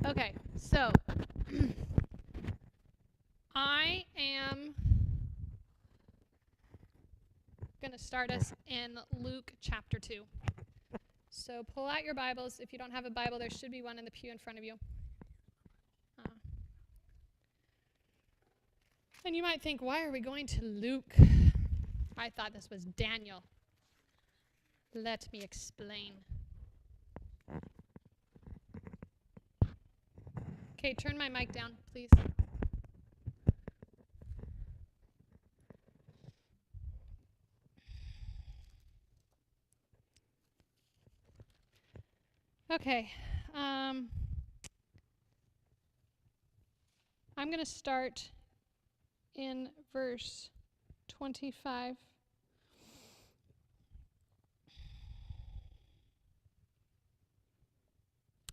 Okay, so I am going to start us in Luke chapter 2. So pull out your Bibles. If you don't have a Bible, there should be one in the pew in front of you. And you might think, why are we going to Luke? I thought this was Daniel. Let me explain. Okay, turn my mic down, please. Okay. I'm going to start in verse 25.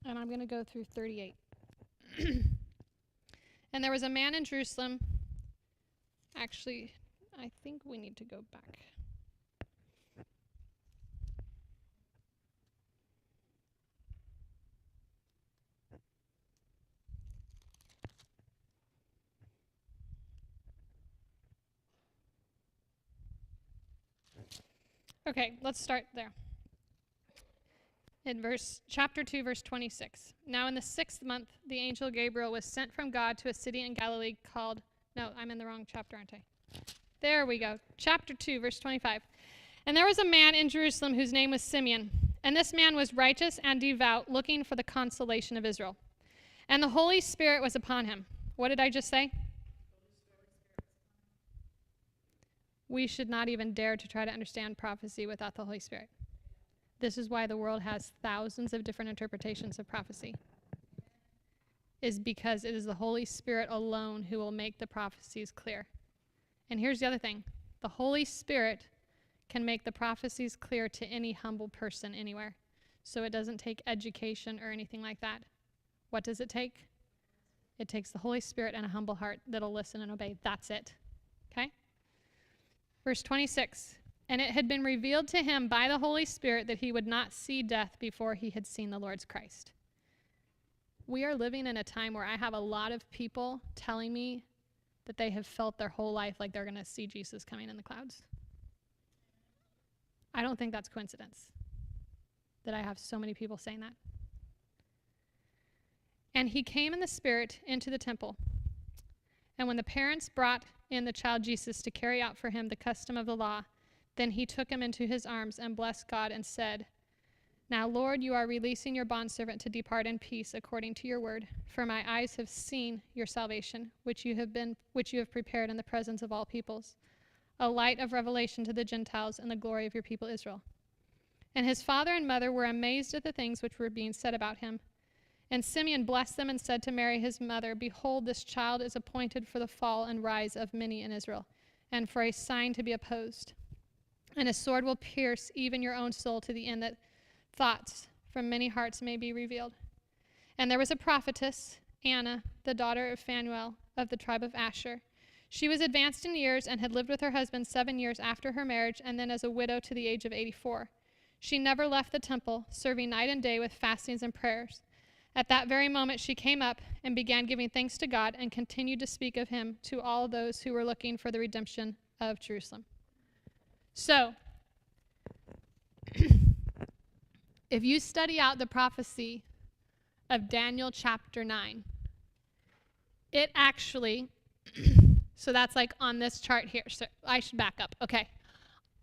And I'm going to go through 38. And there was a man in Jerusalem. Actually, I think we need to go back. Okay, let's start there. In chapter 2, verse 26. Now in the 6th month, the angel Gabriel was sent from God to a city in Galilee called... No, I'm in the wrong chapter, aren't I? There we go. Chapter 2, verse 25. And there was a man in Jerusalem whose name was Simeon. And this man was righteous and devout, looking for the consolation of Israel. And the Holy Spirit was upon him. What did I just say? We should not even dare to try to understand prophecy without the Holy Spirit. This is why the world has thousands of different interpretations of prophecy. Is because it is the Holy Spirit alone who will make the prophecies clear. And here's the other thing. The Holy Spirit can make the prophecies clear to any humble person anywhere. So it doesn't take education or anything like that. What does it take? It takes the Holy Spirit and a humble heart that'll listen and obey. That's it. Okay? Verse 26. And it had been revealed to him by the Holy Spirit that he would not see death before he had seen the Lord's Christ. We are living in a time where I have a lot of people telling me that they have felt their whole life like they're going to see Jesus coming in the clouds. I don't think that's coincidence that I have so many people saying that. And he came in the Spirit into the temple. And when the parents brought in the child Jesus to carry out for him the custom of the law, then he took him into his arms and blessed God and said, Now, Lord, you are releasing your bondservant to depart in peace according to your word. For my eyes have seen your salvation, which you have prepared in the presence of all peoples, a light of revelation to the Gentiles and the glory of your people Israel. And his father and mother were amazed at the things which were being said about him. And Simeon blessed them and said to Mary his mother, Behold, this child is appointed for the fall and rise of many in Israel, and for a sign to be opposed. And a sword will pierce even your own soul to the end that thoughts from many hearts may be revealed. And there was a prophetess, Anna, the daughter of Phanuel of the tribe of Asher. She was advanced in years and had lived with her husband 7 years after her marriage, and then as a widow to the age of 84. She never left the temple, serving night and day with fastings and prayers. At that very moment she came up and began giving thanks to God and continued to speak of him to all those who were looking for the redemption of Jerusalem. So, if you study out the prophecy of Daniel chapter 9, it actually, so that's like on this chart here. So I should back up. Okay.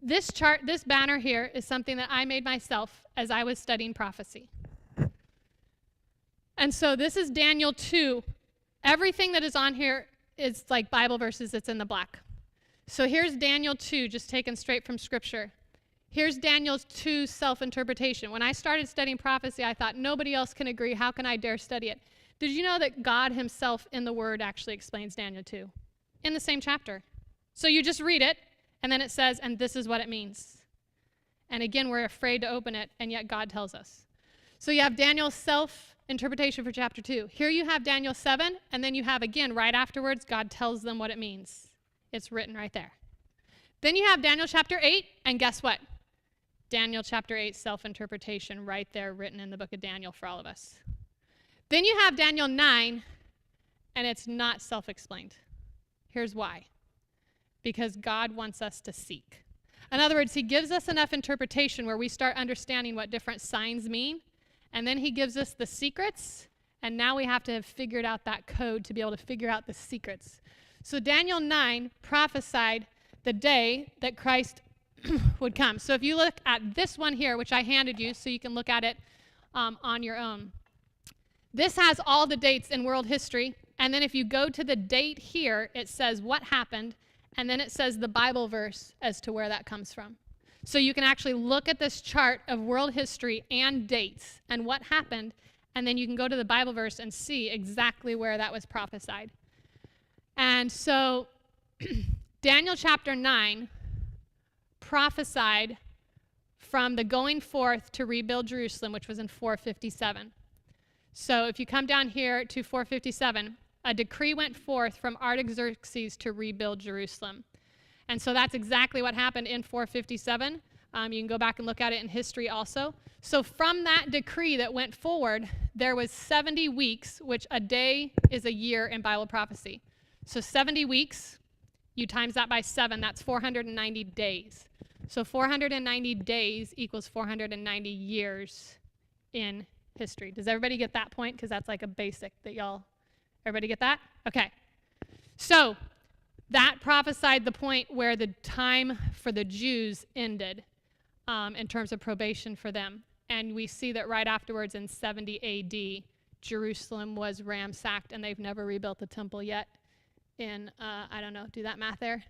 This chart, this banner here is something that I made myself as I was studying prophecy. And so this is Daniel 2. Everything that is on here is like Bible verses that's in the black. So here's Daniel 2, just taken straight from Scripture. Here's Daniel 2's self-interpretation. When I started studying prophecy, I thought, nobody else can agree. How can I dare study it? Did you know that God himself in the Word actually explains Daniel 2 in the same chapter? So you just read it, and then it says, and this is what it means. And again, we're afraid to open it, and yet God tells us. So you have Daniel's self-interpretation for chapter 2. Here you have Daniel 7, and then you have, again, right afterwards, God tells them what it means. It's written right there. Then you have Daniel chapter 8, and guess what? Daniel chapter 8 self-interpretation right there written in the book of Daniel for all of us. Then you have Daniel 9, and it's not self-explained. Here's why. Because God wants us to seek. In other words, he gives us enough interpretation where we start understanding what different signs mean, and then he gives us the secrets, and now we have to have figured out that code to be able to figure out the secrets. So Daniel 9 prophesied the day that Christ would come. So if you look at this one here, which I handed you so you can look at it on your own. This has all the dates in world history, and then if you go to the date here, it says what happened, and then it says the Bible verse as to where that comes from. So you can actually look at this chart of world history and dates and what happened, and then you can go to the Bible verse and see exactly where that was prophesied. And so Daniel chapter 9 prophesied from the going forth to rebuild Jerusalem, which was in 457. So if you come down here to 457, a decree went forth from Artaxerxes to rebuild Jerusalem. And so that's exactly what happened in 457. You can go back and look at it in history also. So from that decree that went forward, there was 70 weeks, which a day is a year in Bible prophecy. So 70 weeks, you times that by 7, that's 490 days. So 490 days equals 490 years in history. Does everybody get that point? Because that's like a basic that everybody get that? Okay. So that prophesied the point where the time for the Jews ended in terms of probation for them. And we see that right afterwards in 70 AD, Jerusalem was ransacked, and they've never rebuilt the temple yet in, do that math there,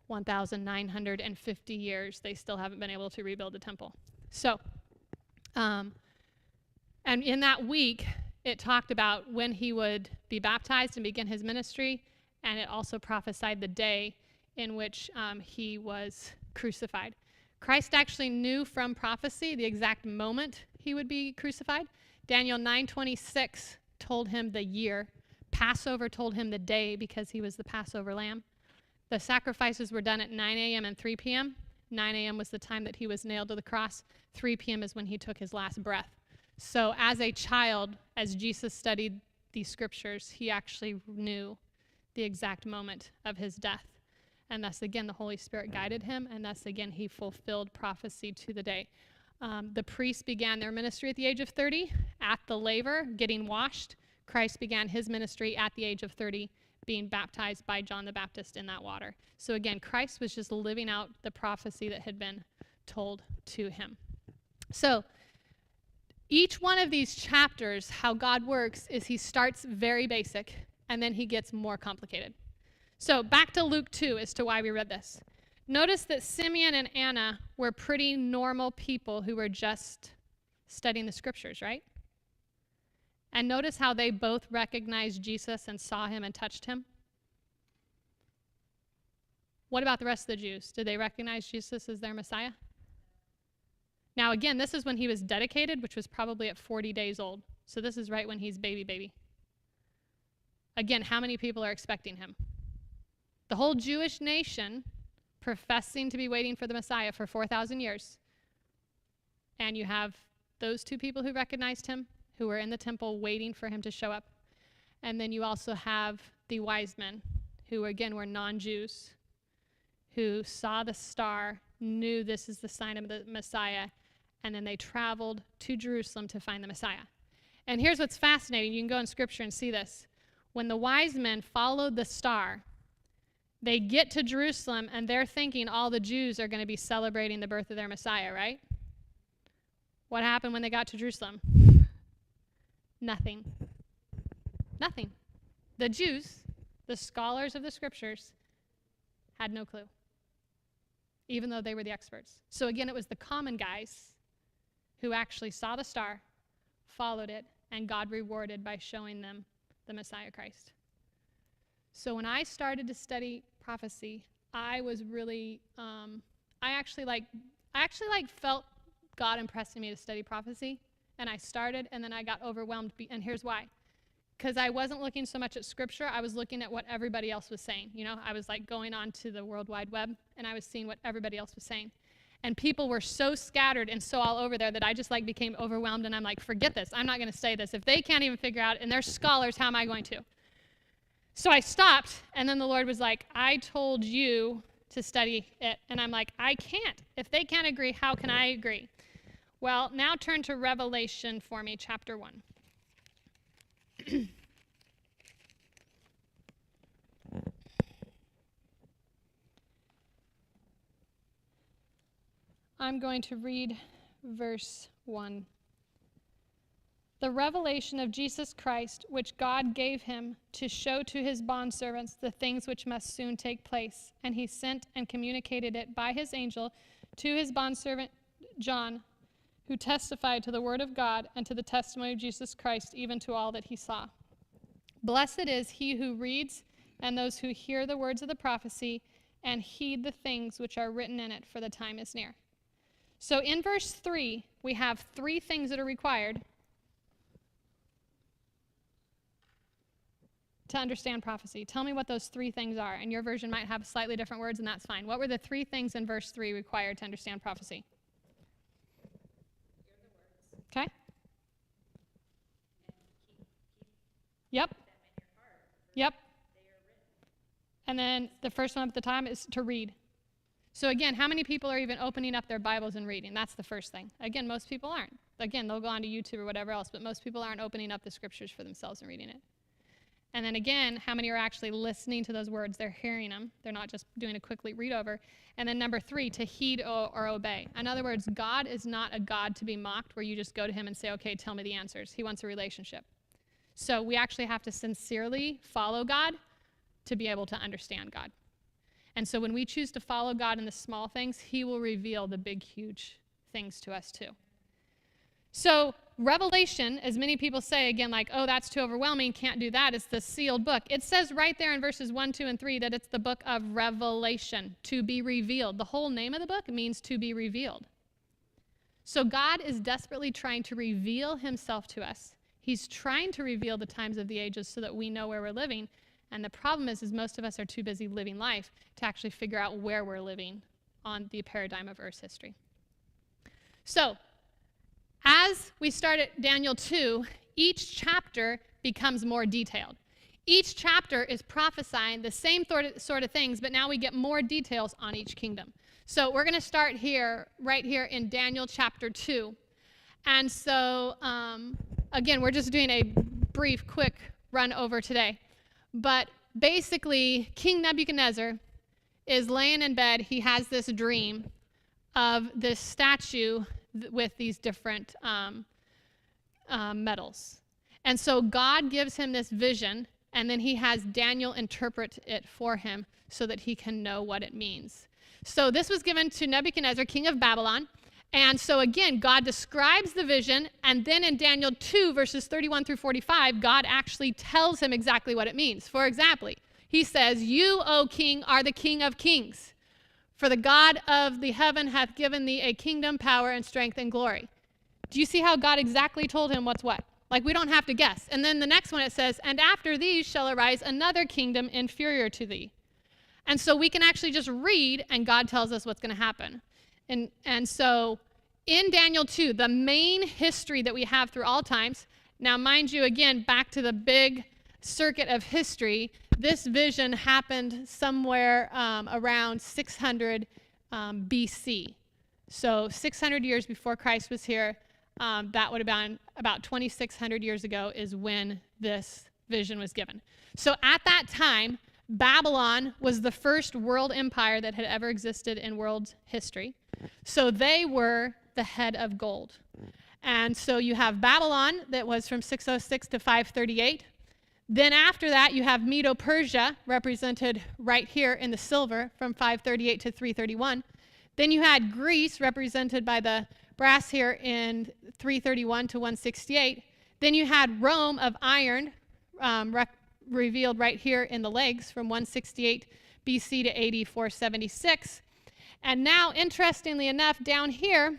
1,950 years. They still haven't been able to rebuild the temple. So, and in that week, it talked about when he would be baptized and begin his ministry, and it also prophesied the day in which he was crucified. Christ actually knew from prophecy the exact moment he would be crucified. Daniel 9:26 told him the year. Passover told him the day because he was the Passover lamb. The sacrifices were done at 9 a.m. and 3 p.m. 9 a.m. was the time that he was nailed to the cross. 3 p.m. is when he took his last breath. So as a child, as Jesus studied these scriptures, he actually knew the exact moment of his death. And thus, again, the Holy Spirit guided him, and thus, again, he fulfilled prophecy to the day. The priests began their ministry at the age of 30, at the laver, getting washed. Christ began his ministry at the age of 30, being baptized by John the Baptist in that water. So again, Christ was just living out the prophecy that had been told to him. So each one of these chapters, how God works is he starts very basic, and then he gets more complicated. So back to Luke 2 as to why we read this. Notice that Simeon and Anna were pretty normal people who were just studying the scriptures, right? And notice how they both recognized Jesus and saw him and touched him. What about the rest of the Jews? Did they recognize Jesus as their Messiah? Now again, this is when he was dedicated, which was probably at 40 days old. So this is right when he's baby. Again, how many people are expecting him? The whole Jewish nation professing to be waiting for the Messiah for 4,000 years. And you have those two people who recognized him, who were in the temple waiting for him to show up. And then you also have the wise men, who again were non-Jews, who saw the star, knew this is the sign of the Messiah, and then they traveled to Jerusalem to find the Messiah. And here's what's fascinating. You can go in Scripture and see this. When the wise men followed the star, they get to Jerusalem, and they're thinking all the Jews are going to be celebrating the birth of their Messiah, right? What happened when they got to Jerusalem? Nothing. Nothing. The Jews, the scholars of the Scriptures, had no clue, even though they were the experts. So again, it was the common guys who actually saw the star, followed it, and God rewarded by showing them the Messiah Christ. So when I started to study prophecy, I was really, I actually felt God impressing me to study prophecy, and I started, and then I got overwhelmed, and here's why. Because I wasn't looking so much at Scripture, I was looking at what everybody else was saying. You know, I was like going on to the World Wide Web, and I was seeing what everybody else was saying. And people were so scattered and so all over there that I just like became overwhelmed, and I'm like, forget this. I'm not going to study this. If they can't even figure out, and they're scholars, how am I going to? So I stopped, and then the Lord was like, I told you to study it. And I'm like, I can't. If they can't agree, how can I agree? Well, now turn to Revelation for me, chapter 1. I'm going to read verse 1. The revelation of Jesus Christ, which God gave him to show to his bondservants the things which must soon take place. And he sent and communicated it by his angel to his bondservant John, who testified to the word of God and to the testimony of Jesus Christ, even to all that he saw. Blessed is he who reads and those who hear the words of the prophecy and heed the things which are written in it, for the time is near. So in verse 3, we have 3 things that are required to understand prophecy. Tell me what those 3 things are. And your version might have slightly different words, and that's fine. What were the 3 things in verse 3 required to understand prophecy? Okay. Yep. Yep. And then the first one at the time is to read. So again, how many people are even opening up their Bibles and reading? That's the first thing. Again, most people aren't. Again, they'll go on to YouTube or whatever else, but most people aren't opening up the scriptures for themselves and reading it. And then again, how many are actually listening to those words? They're hearing them. They're not just doing a quick read over. And then number 3, to heed or obey. In other words, God is not a God to be mocked where you just go to him and say, okay, tell me the answers. He wants a relationship. So we actually have to sincerely follow God to be able to understand God. And so when we choose to follow God in the small things, he will reveal the big, huge things to us too. So Revelation, as many people say, again, like, oh, that's too overwhelming, can't do that. It's the sealed book. It says right there in verses 1, 2, and 3 that it's the book of revelation, to be revealed. The whole name of the book means to be revealed. So God is desperately trying to reveal himself to us. He's trying to reveal the times of the ages so that we know where we're living. And the problem is most of us are too busy living life to actually figure out where we're living on the paradigm of Earth's history. So, as we start at Daniel 2, each chapter becomes more detailed. Each chapter is prophesying the same sort of things, but now we get more details on each kingdom. So we're going to start here, right here in Daniel chapter 2. And so, again, we're just doing a brief, quick run over today. But basically, King Nebuchadnezzar is laying in bed. He has this dream of this statue with these different metals. And so God gives him this vision, and then he has Daniel interpret it for him so that he can know what it means. So this was given to Nebuchadnezzar, king of Babylon. And so again, God describes the vision, and then in Daniel 2, verses 31 through 45, God actually tells him exactly what it means. For example, he says, "You, O king, are the king of kings. For the God of the heaven hath given thee a kingdom, power, and strength, and glory." Do you see how God exactly told him what's what? Like, we don't have to guess. And then the next one it says, "And after these shall arise another kingdom inferior to thee." And so we can actually just read, and God tells us what's going to happen. And so in Daniel 2, the main history that we have through all times, now mind you, again, back to the big circuit of history, this vision happened somewhere around 600 BC. So 600 years before Christ was here, that would have been about 2,600 years ago is when this vision was given. So at that time, Babylon was the first world empire that had ever existed in world history. So they were the head of gold. And so you have Babylon that was from 606 to 538. Then after that, you have Medo-Persia, represented right here in the silver, from 538 to 331. Then you had Greece, represented by the brass here in 331 to 168. Then you had Rome of iron, revealed right here in the legs from 168 BC to AD 476. And now, interestingly enough, down here,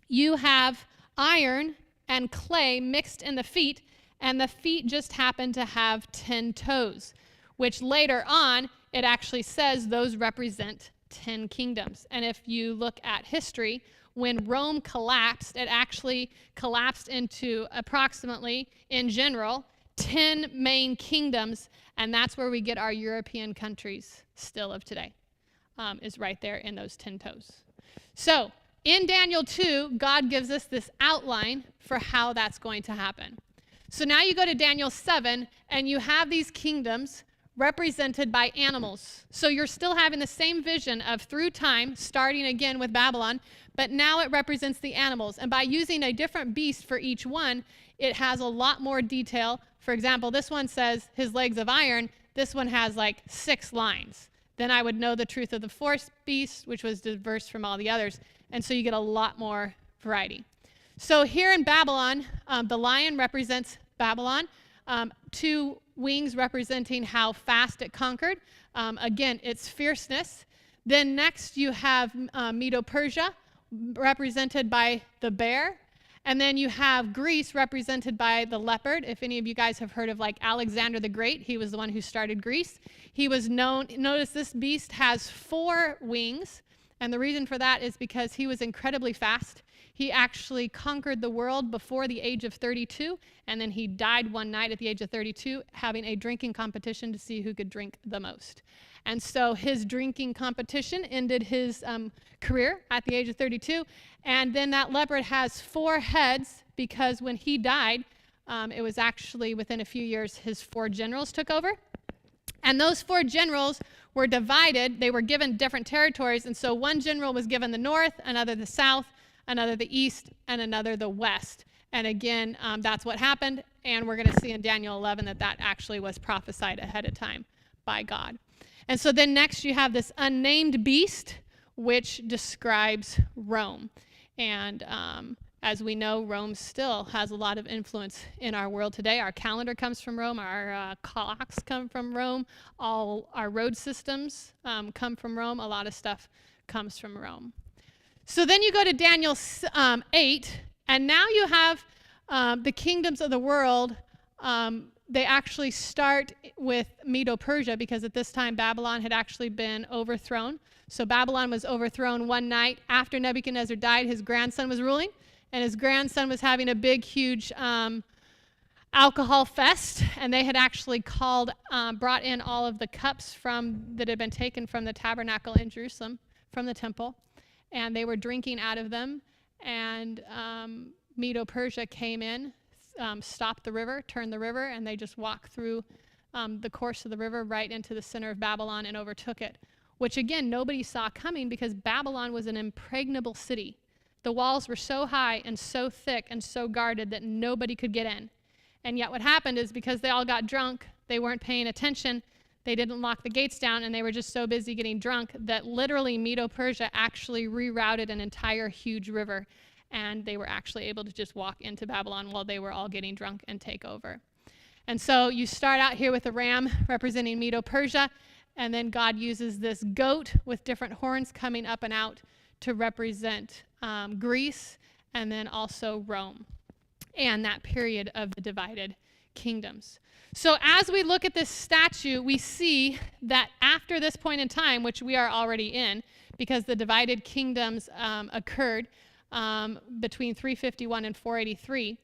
you have iron and clay mixed in the feet, and the feet just happen to have 10 toes, which later on, it actually says those represent 10 kingdoms. And if you look at history, when Rome collapsed, it actually collapsed into approximately, in general, 10 main kingdoms, and that's where we get our European countries still of today, is right there in those 10 toes. So in Daniel 2, God gives us this outline for how that's going to happen. So now you go to Daniel 7, and you have these kingdoms represented by animals. So you're still having the same vision of through time, starting again with Babylon, but now it represents the animals. And by using a different beast for each one, it has a lot more detail. For example, this one says his legs of iron. This one has like 6 lines. Then I would know the truth of the fourth beast, which was diverse from all the others. And so you get a lot more variety. So here in Babylon, the lion represents Babylon. 2 wings representing how fast it conquered. Again, its fierceness. Then next you have Medo-Persia, represented by the bear. And then you have Greece, represented by the leopard. If any of you guys have heard of like Alexander the Great, he was the one who started Greece. He was known, notice this beast has 4 wings. And the reason for that is because he was incredibly fast. He actually conquered the world before the age of 32, and then he died one night at the age of 32, having a drinking competition to see who could drink the most. And so his drinking competition ended his career at the age of 32. And then that leopard has 4 heads because when he died, it was actually within a few years his 4 generals took over. And those 4 generals were divided. They were given different territories. And so one general was given the north, another the south, another the east, and another the west. And again, that's what happened. And we're going to see in Daniel 11 that that actually was prophesied ahead of time by God. And so then next you have this unnamed beast, which describes Rome. And as we know, Rome still has a lot of influence in our world today. Our calendar comes from Rome. Our clocks come from Rome. All our road systems come from Rome. A lot of stuff comes from Rome. So then you go to Daniel 8, and now you have the kingdoms of the world. They actually start with Medo-Persia because at this time Babylon had actually been overthrown. So Babylon was overthrown one night after Nebuchadnezzar died. His grandson was ruling, and his grandson was having a big, huge alcohol fest, and they had actually brought in all of the cups that had been taken from the tabernacle in Jerusalem, from the temple. And they were drinking out of them, and Medo-Persia came in, stopped the river, turned the river, and they just walked through the course of the river right into the center of Babylon and overtook it, which again, nobody saw coming because Babylon was an impregnable city. The walls were so high and so thick and so guarded that nobody could get in. And yet what happened is because they all got drunk, they weren't paying attention, they didn't lock the gates down, and they were just so busy getting drunk that literally Medo-Persia actually rerouted an entire huge river, and they were actually able to just walk into Babylon while they were all getting drunk and take over. And so you start out here with a ram representing Medo-Persia, and then God uses this goat with different horns coming up and out to represent Greece and then also Rome and that period of the divided kingdoms. So as we look at this statue, we see that after this point in time, which we are already in, because the divided kingdoms occurred between 351 and 483,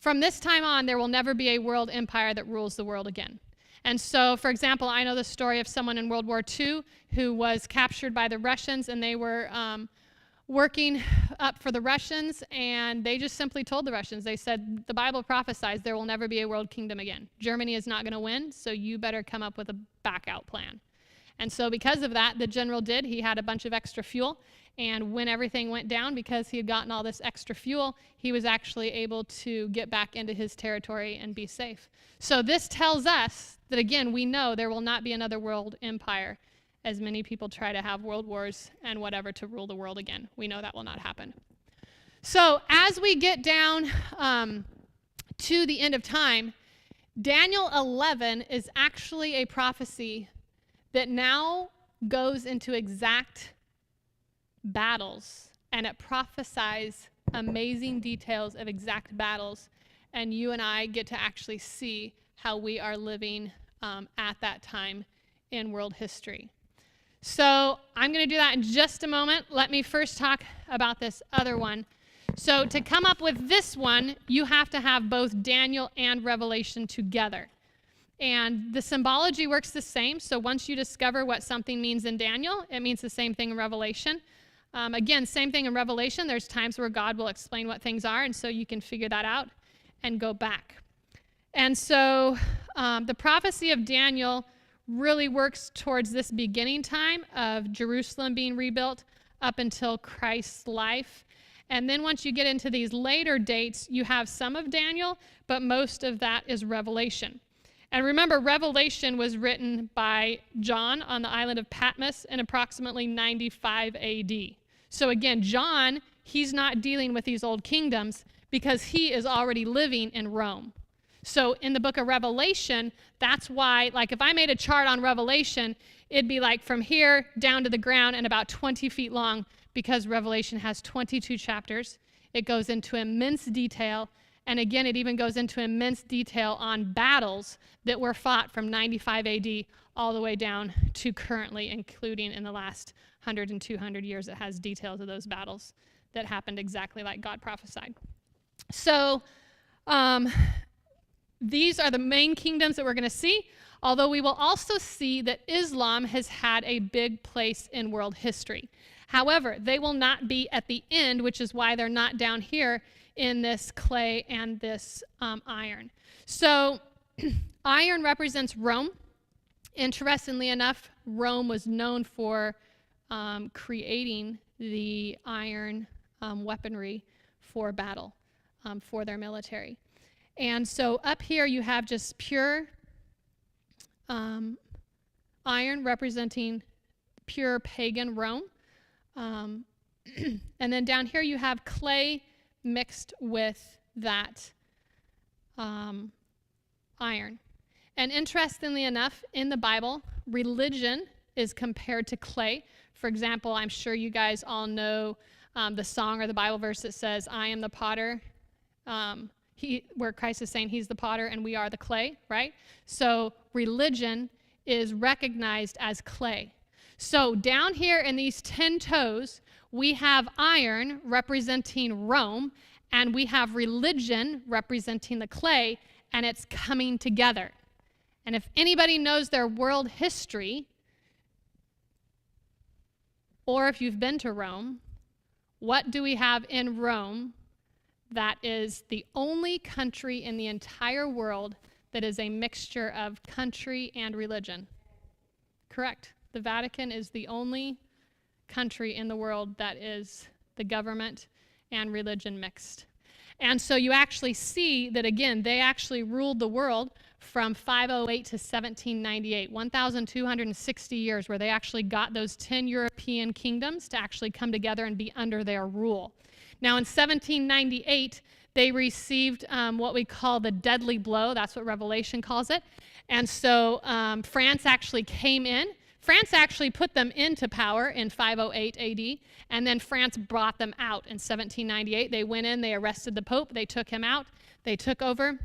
from this time on, there will never be a world empire that rules the world again. And so, for example, I know the story of someone in World War II who was captured by the Russians, and they were working up for the Russians, and they just simply told the Russians, they said, the Bible prophesies there will never be a world kingdom again. Germany is not going to win, so you better come up with a back-out plan. And so because of that, the general did. He had a bunch of extra fuel, and when everything went down, because he had gotten all this extra fuel, he was actually able to get back into his territory and be safe. So this tells us that, again, we know there will not be another world empire, as many people try to have world wars and whatever to rule the world again. We know that will not happen. So as we get down to the end of time, Daniel 11 is actually a prophecy that now goes into exact battles, and it prophesies amazing details of exact battles, and you and I get to actually see how we are living at that time in world history. So I'm going to do that in just a moment. Let me first talk about this other one. So to come up with this one, you have to have both Daniel and Revelation together. And the symbology works the same. So once you discover what something means in Daniel, it means the same thing in Revelation. Again, same thing in Revelation. There's times where God will explain what things are, and so you can figure that out and go back. And so the prophecy of Daniel really works towards this beginning time of Jerusalem being rebuilt up until Christ's life. And then once you get into these later dates, you have some of Daniel, but most of that is Revelation. And remember, Revelation was written by John on the island of Patmos in approximately 95 AD. So again, John, he's not dealing with these old kingdoms because he is already living in Rome. So in the book of Revelation, that's why, like if I made a chart on Revelation, it'd be like from here down to the ground and about 20 feet long, because Revelation has 22 chapters. It goes into immense detail. And again, it even goes into immense detail on battles that were fought from 95 AD all the way down to currently, including in the last 100 and 200 years. It has details of those battles that happened exactly like God prophesied. So these are the main kingdoms that we're going to see, although we will also see that Islam has had a big place in world history. However, they will not be at the end, which is why they're not down here in this clay and this iron. So iron represents Rome. Interestingly enough, Rome was known for creating the iron weaponry for battle, for their military. And so up here you have just pure iron representing pure pagan Rome. And then down here you have clay mixed with that iron. And interestingly enough, in the Bible, religion is compared to clay. For example, I'm sure you guys all know the song or the Bible verse that says, I am the potter, where Christ is saying he's the potter and we are the clay, right? So religion is recognized as clay. So down here in these 10 toes, we have iron representing Rome, and we have religion representing the clay, and it's coming together. And if anybody knows their world history, or if you've been to Rome, what do we have in Rome that is the only country in the entire world that is a mixture of country and religion? Correct. The Vatican is the only country in the world that is the government and religion mixed. And so you actually see that, again, they actually ruled the world from 508 to 1798, 1,260 years, where they actually got those 10 European kingdoms to actually come together and be under their rule. Now, in 1798, they received what we call the deadly blow. That's what Revelation calls it. And so France actually came in. France actually put them into power in 508 AD, and then France brought them out in 1798. They went in, they arrested the Pope, they took him out, they took over.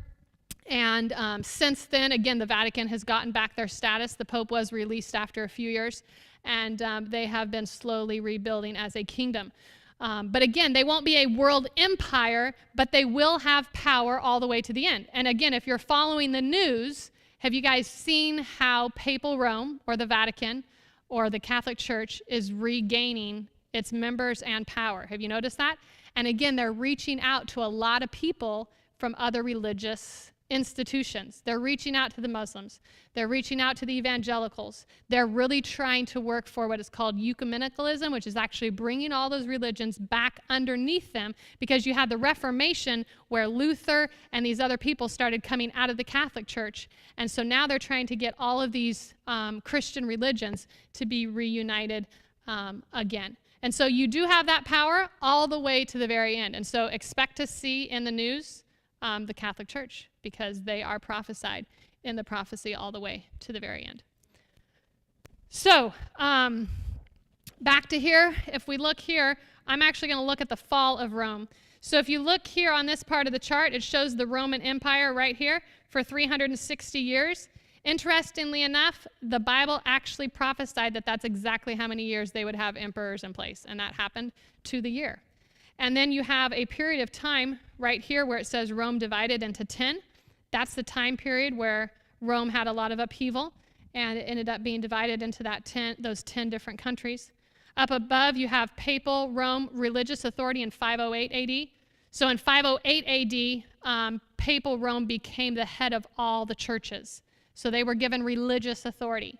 And since then, again, the Vatican has gotten back their status. The Pope was released after a few years, and they have been slowly rebuilding as a kingdom. But again, they won't be a world empire, but they will have power all the way to the end. And again, if you're following the news, have you guys seen how Papal Rome or the Vatican or the Catholic Church is regaining its members and power? Have you noticed that? And again, they're reaching out to a lot of people from other religious institutions. They're reaching out to the Muslims. They're reaching out to the evangelicals. They're really trying to work for what is called ecumenicalism, which is actually bringing all those religions back underneath them, because you had the Reformation where Luther and these other people started coming out of the Catholic Church. And so now they're trying to get all of these Christian religions to be reunited again. And so you do have that power all the way to the very end. And so expect to see in the news the Catholic Church, because they are prophesied in the prophecy all the way to the very end. So back to here, if we look here, I'm actually going to look at the fall of Rome. So if you look here on this part of the chart, it shows the Roman Empire right here for 360 years. Interestingly enough, the Bible actually prophesied that that's exactly how many years they would have emperors in place, and that happened to the year. And then you have a period of time right here where it says Rome divided into 10. That's the time period where Rome had a lot of upheaval, and it ended up being divided into those 10 different countries. Up above, you have papal Rome religious authority in 508 AD. So in 508 AD, papal Rome became the head of all the churches. So they were given religious authority.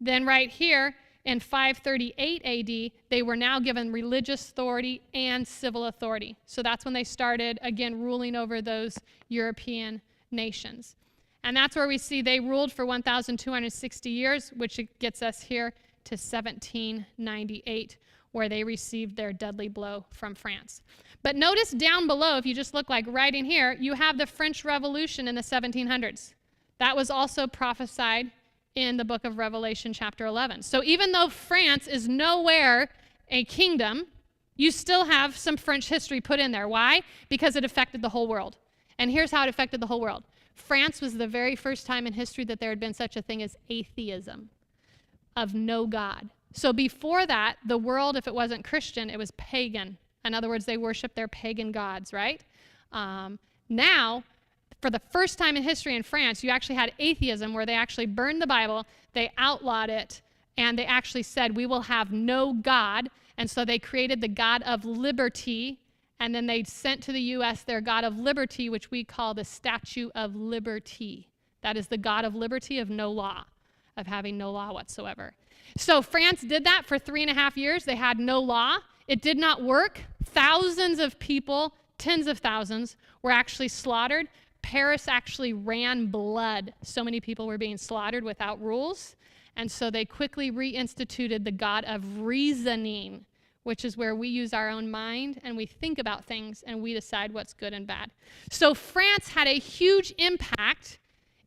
Then right here, in 538 AD, they were now given religious authority and civil authority. So that's when they started, again, ruling over those European nations. And that's where we see they ruled for 1,260 years, which gets us here to 1798, where they received their deadly blow from France. But notice down below, if you just look like right in here, you have the French Revolution in the 1700s. That was also prophesied in the book of Revelation chapter 11. So even though France is nowhere a kingdom, you still have some French history put in there. Why? Because it affected the whole world. And here's how it affected the whole world. France was the very first time in history that there had been such a thing as atheism, of no God. So before that, the world, if it wasn't Christian, it was pagan. In other words, they worshiped their pagan gods, right? Now, for the first time in history in France, you actually had atheism where they actually burned the Bible, they outlawed it, and they actually said, we will have no God. And so they created the God of liberty, and then they sent to the U.S. their God of liberty, which we call the Statue of Liberty. That is the God of liberty of no law, of having no law whatsoever. So France did that for 3.5 years. They had no law. It did not work. Thousands of people, tens of thousands, were actually slaughtered. Paris actually ran blood. So many people were being slaughtered without rules. And so they quickly reinstituted the God of reasoning, which is where we use our own mind and we think about things and we decide what's good and bad. So France had a huge impact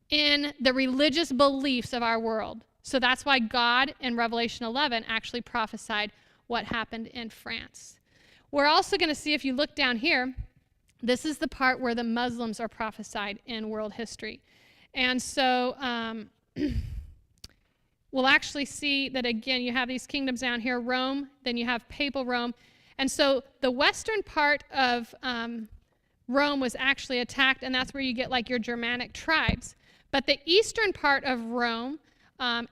in the religious beliefs of our world. So that's why God in Revelation 11 actually prophesied what happened in France. We're also going to see, if you look down here, this is the part where the Muslims are prophesied in world history. And so we'll actually see that, again, you have these kingdoms down here, Rome, then you have papal Rome. And so the western part of Rome was actually attacked, and that's where you get like your Germanic tribes. But the eastern part of Rome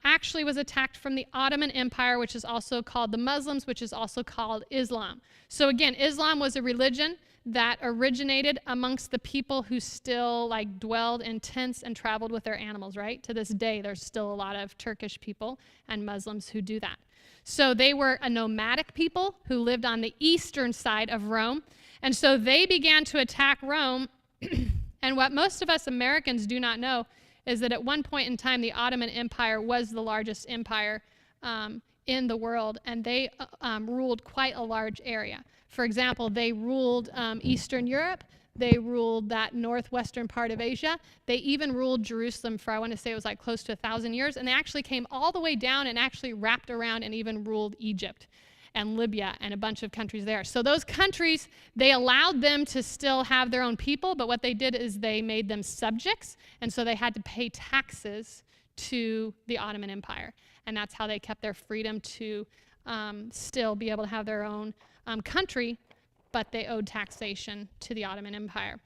actually was attacked from the Ottoman Empire, which is also called the Muslims, which is also called Islam. So again, Islam was a religion that originated amongst the people who still like dwelled in tents and traveled with their animals, right? To this day, there's still a lot of Turkish people and Muslims who do that. So they were a nomadic people who lived on the eastern side of Rome. And so they began to attack Rome. And what most of us Americans do not know is that at one point in time, the Ottoman Empire was the largest empire in the world, and they ruled quite a large area. For example, they ruled Eastern Europe. They ruled that northwestern part of Asia. They even ruled Jerusalem for, I want to say it was like close to 1,000 years. And they actually came all the way down and actually wrapped around and even ruled Egypt and Libya and a bunch of countries there. So those countries, they allowed them to still have their own people, but what they did is they made them subjects. And so they had to pay taxes to the Ottoman Empire. And that's how they kept their freedom to still be able to have their own country, but they owed taxation to the Ottoman Empire.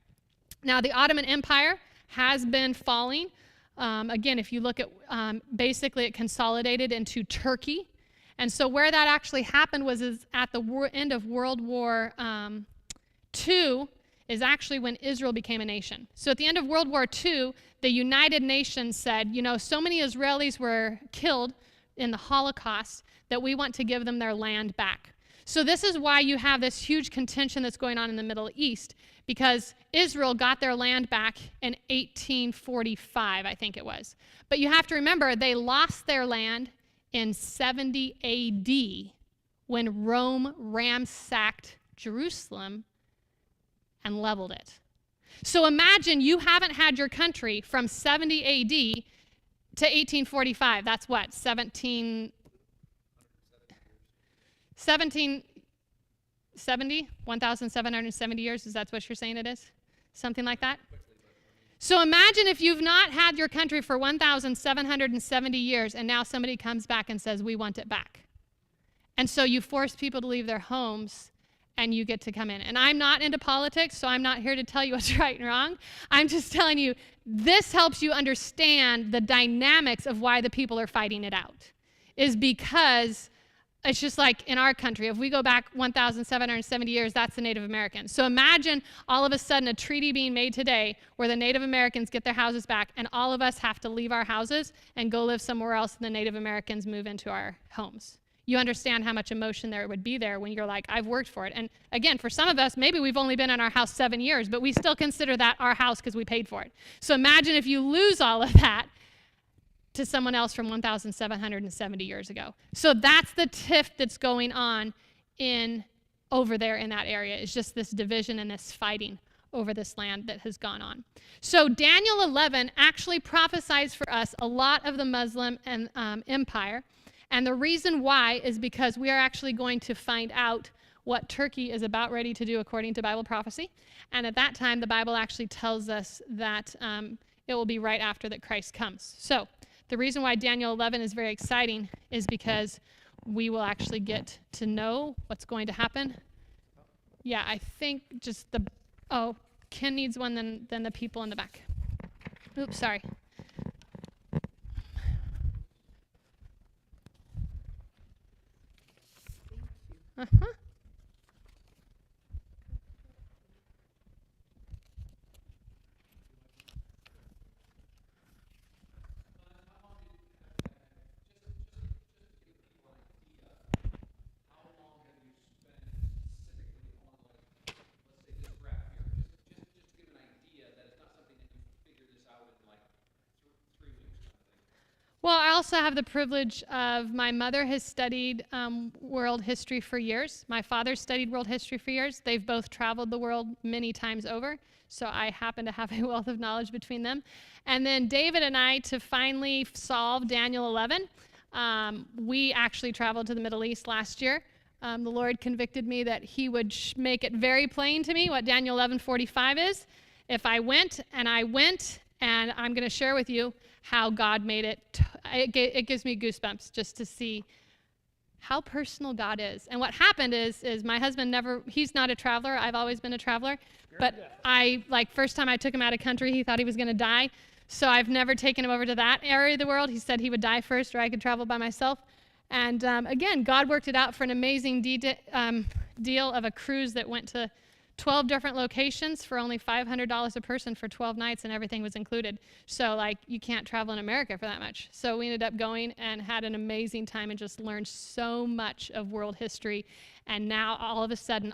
Now, the Ottoman Empire has been falling. Again, if you look at, basically it consolidated into Turkey. And so where that actually happened was at the end of World War II is actually when Israel became a nation. So at the end of World War II, the United Nations said, you know, so many Israelis were killed in the Holocaust that we want to give them their land back. So this is why you have this huge contention that's going on in the Middle East, because Israel got their land back in 1845, I think it was. But you have to remember, they lost their land in 70 AD when Rome ransacked Jerusalem and leveled it. So imagine you haven't had your country from 70 AD to 1845. That's what, 1770, 1,770 years, is that what you're saying it is? Something like that? So imagine if you've not had your country for 1,770 years and now somebody comes back and says, we want it back. And so you force people to leave their homes and you get to come in. And I'm not into politics, so I'm not here to tell you what's right and wrong. I'm just telling you, this helps you understand the dynamics of why the people are fighting it out. Is because it's just like in our country, if we go back 1,770 years, that's the Native Americans. So imagine all of a sudden a treaty being made today where the Native Americans get their houses back and all of us have to leave our houses and go live somewhere else and the Native Americans move into our homes. You understand how much emotion there would be there when you're like, I've worked for it. And again, for some of us, maybe we've only been in our house 7 years, but we still consider that our house because we paid for it. So imagine if you lose all of that to someone else from 1,770 years ago. So that's the tiff that's going on over there in that area. It's just this division and this fighting over this land that has gone on. So Daniel 11 actually prophesies for us a lot of the Muslim and empire. And the reason why is because we are actually going to find out what Turkey is about ready to do according to Bible prophecy. And at that time, the Bible actually tells us that it will be right after that Christ comes. So the reason why Daniel 11 is very exciting is because we will actually get to know what's going to happen. Yeah, I think just Ken needs one, then the people in the back. Oops, sorry. Uh-huh. Well, I also have the privilege of my mother has studied world history for years. My father studied world history for years. They've both traveled the world many times over, so I happen to have a wealth of knowledge between them. And then David and I, to finally solve Daniel 11, we actually traveled to the Middle East last year. The Lord convicted me that he would make it very plain to me what Daniel 11:45 is. If I went, and I'm going to share with you how God made it. It gives me goosebumps just to see how personal God is. And what happened is my husband he's not a traveler. I've always been a traveler. But first time I took him out of country, he thought he was going to die. So I've never taken him over to that area of the world. He said he would die first or I could travel by myself. And again, God worked it out for an amazing deal of a cruise that went to 12 different locations for only $500 a person for 12 nights, and everything was included. So you can't travel in America for that much. So we ended up going and had an amazing time and just learned so much of world history. And now all of a sudden,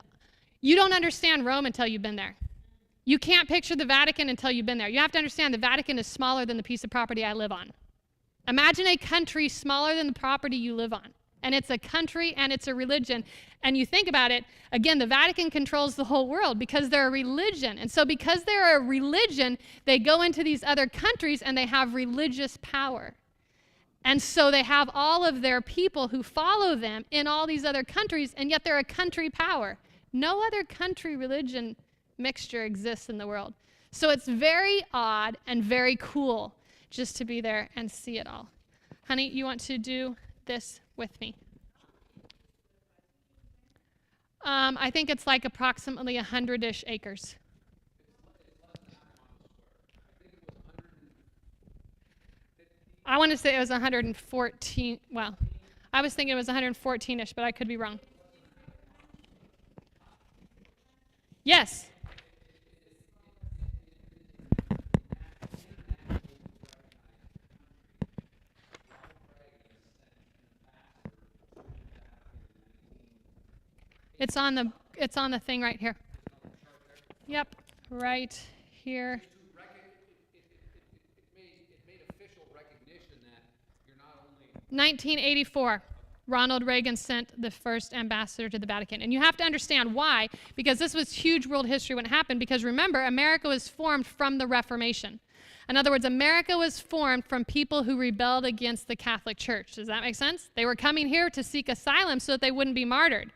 you don't understand Rome until you've been there. You can't picture the Vatican until you've been there. You have to understand the Vatican is smaller than the piece of property I live on. Imagine a country smaller than the property you live on. And it's a country and it's a religion. And you think about it, again, the Vatican controls the whole world because they're a religion. And so because they're a religion, they go into these other countries and they have religious power. And so they have all of their people who follow them in all these other countries, and yet they're a country power. No other country religion mixture exists in the world. So it's very odd and very cool just to be there and see it all. Honey, you want to do this with me? I think it's like approximately 100-ish acres. I want to say it was 114. Well, I was thinking it was 114-ish, but I could be wrong. Yes. It's on the thing right here. Yep, right here. It made official recognition that you're not only 1984. Ronald Reagan sent the first ambassador to the Vatican. And you have to understand why, because this was huge world history when it happened, because remember, America was formed from the Reformation. In other words, America was formed from people who rebelled against the Catholic Church. Does that make sense? They were coming here to seek asylum so that they wouldn't be martyred.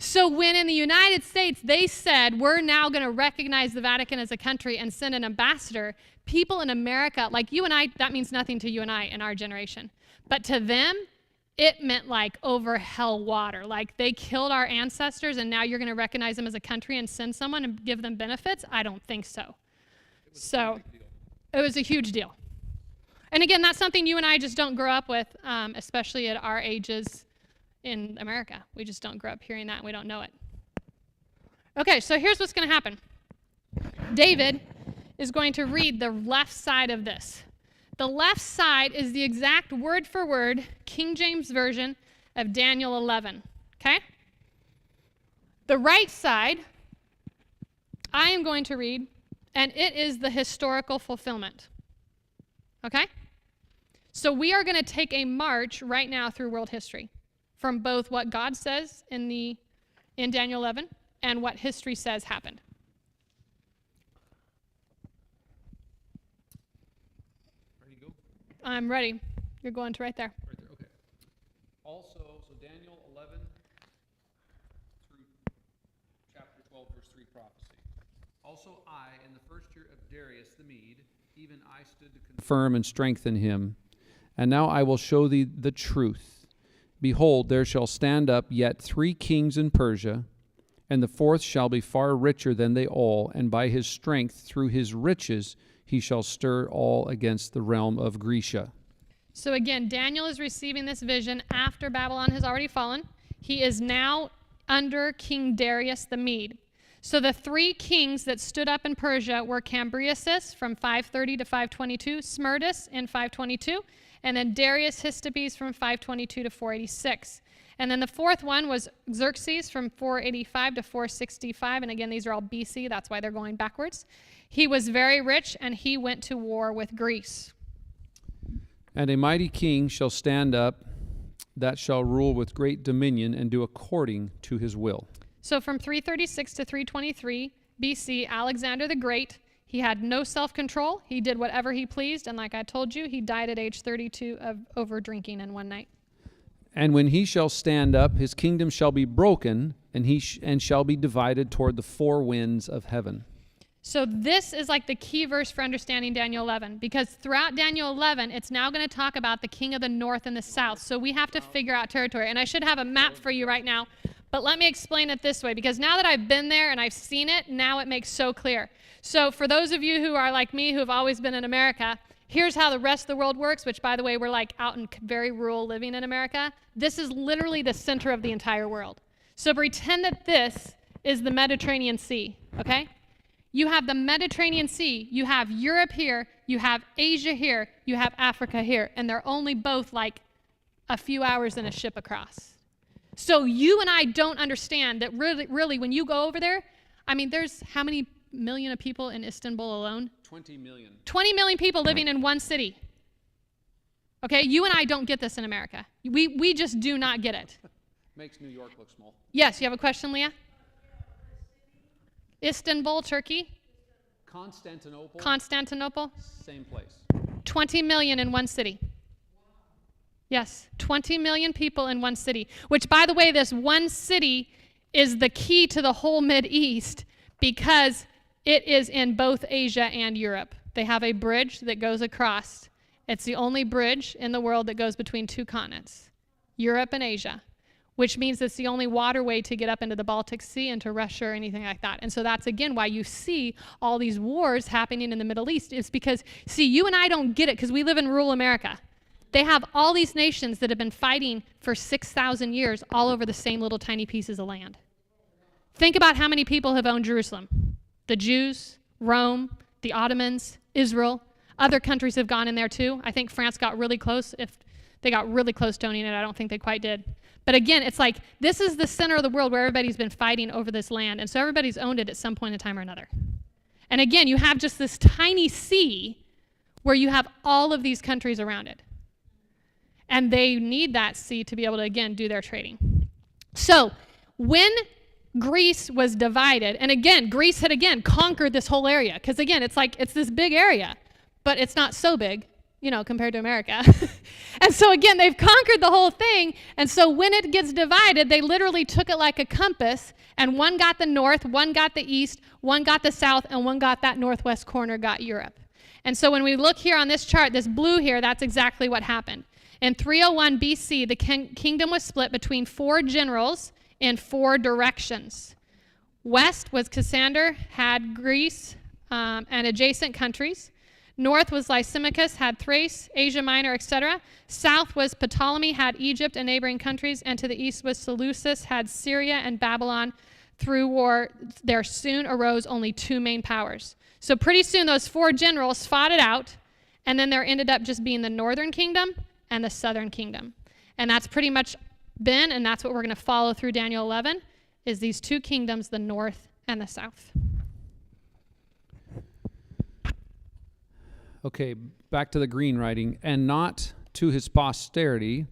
So when in the United States they said, we're now going to recognize the Vatican as a country and send an ambassador, people in America, like you and I, that means nothing to you and I in our generation. But to them, it meant like over hell water. Like they killed our ancestors and now you're going to recognize them as a country and send someone and give them benefits? I don't think so. So it was a huge deal. And again, that's something you and I just don't grow up with, especially at our ages in America. We just don't grow up hearing that and we don't know it. Okay, so here's what's going to happen. David is going to read the left side of this. The left side is the exact word for word King James Version of Daniel 11, okay? The right side, I am going to read, and it is the historical fulfillment, okay? So we are going to take a march right now through world history from both what God says in Daniel 11 and what history says happened. I'm ready. You're going to right there. Right there, okay. Also, so Daniel 11 through chapter 12, verse 3, prophecy. Also I, in the first year of Darius the Mede, even I stood to confirm and strengthen him. And now I will show thee the truth. Behold, there shall stand up yet 3 kings in Persia, and the fourth shall be far richer than they all, and by his strength through his riches he shall stir all against the realm of Grecia. So again, Daniel is receiving this vision after Babylon has already fallen. He is now under King Darius the Mede. So the 3 kings that stood up in Persia were Cambriasis from 530 to 522, Smerdis in 522, and then Darius Hystaspes from 522 to 486. And then the fourth one was Xerxes from 485 to 465. And again, these are all BC. That's why they're going backwards. He was very rich, and he went to war with Greece. And a mighty king shall stand up that shall rule with great dominion and do according to his will. So from 336 to 323 BC, Alexander the Great, he had no self-control. He did whatever he pleased. And like I told you, he died at age 32 of over drinking in one night. And when he shall stand up, his kingdom shall be broken, and shall be divided toward the 4 winds of heaven. So this is like the key verse for understanding Daniel 11, because throughout Daniel 11, it's now going to talk about the king of the north and the south. So we have to figure out territory. And I should have a map for you right now, but let me explain it this way, because now that I've been there and I've seen it, now it makes so clear. So for those of you who are like me, who have always been in America, here's how the rest of the world works, which, by the way, we're like out in very rural living in America. This is literally the center of the entire world. So pretend that this is the Mediterranean Sea, okay? You have the Mediterranean Sea, you have Europe here, you have Asia here, you have Africa here, and they're only both like a few hours in a ship across. So you and I don't understand that really, when you go over there, I mean, there's how many million of people in Istanbul alone? 20 million. 20 million people living in one city. Okay, you and I don't get this in America. We just do not get it. Makes New York look small. Yes, you have a question, Leah? Istanbul, Turkey. Constantinople. Same place. 20 million in one city. Yes, 20 million people in one city, which, by the way, this one city is the key to the whole Mideast because it is in both Asia and Europe. They have a bridge that goes across. It's the only bridge in the world that goes between 2 continents, Europe and Asia, which means it's the only waterway to get up into the Baltic Sea and to Russia or anything like that. And so that's, again, why you see all these wars happening in the Middle East. It's because, see, you and I don't get it because we live in rural America. They have all these nations that have been fighting for 6,000 years all over the same little tiny pieces of land. Think about how many people have owned Jerusalem. The Jews, Rome, the Ottomans, Israel. Other countries have gone in there too. I think France got really close. If they got really close to owning it, I don't think they quite did. But again, it's like this is the center of the world where everybody's been fighting over this land. And so everybody's owned it at some point in time or another. And again, you have just this tiny sea where you have all of these countries around it. And they need that sea to be able to, again, do their trading. So when Greece was divided, and again, Greece had, again, conquered this whole area. Because, again, it's like it's this big area, but it's not so big. compared to America. And so again, they've conquered the whole thing. And so when it gets divided, they literally took it like a compass, and one got the north, one got the east, one got the south, and one got that northwest corner, got Europe. And so when we look here on this chart, this blue here, that's exactly what happened. In 301 BC, the kingdom was split between 4 generals in 4 directions. West was Cassander, had Greece and adjacent countries. North was Lysimachus, had Thrace, Asia Minor, etc. South was Ptolemy, had Egypt and neighboring countries. And to the east was Seleucus, had Syria and Babylon. Through war, there soon arose only 2 main powers. So pretty soon those 4 generals fought it out, and then there ended up just being the northern kingdom and the southern kingdom. And that's pretty much been, and that's what we're going to follow through Daniel 11, is these 2 kingdoms, the north and the south. Okay, back to the green writing. And not to his posterity,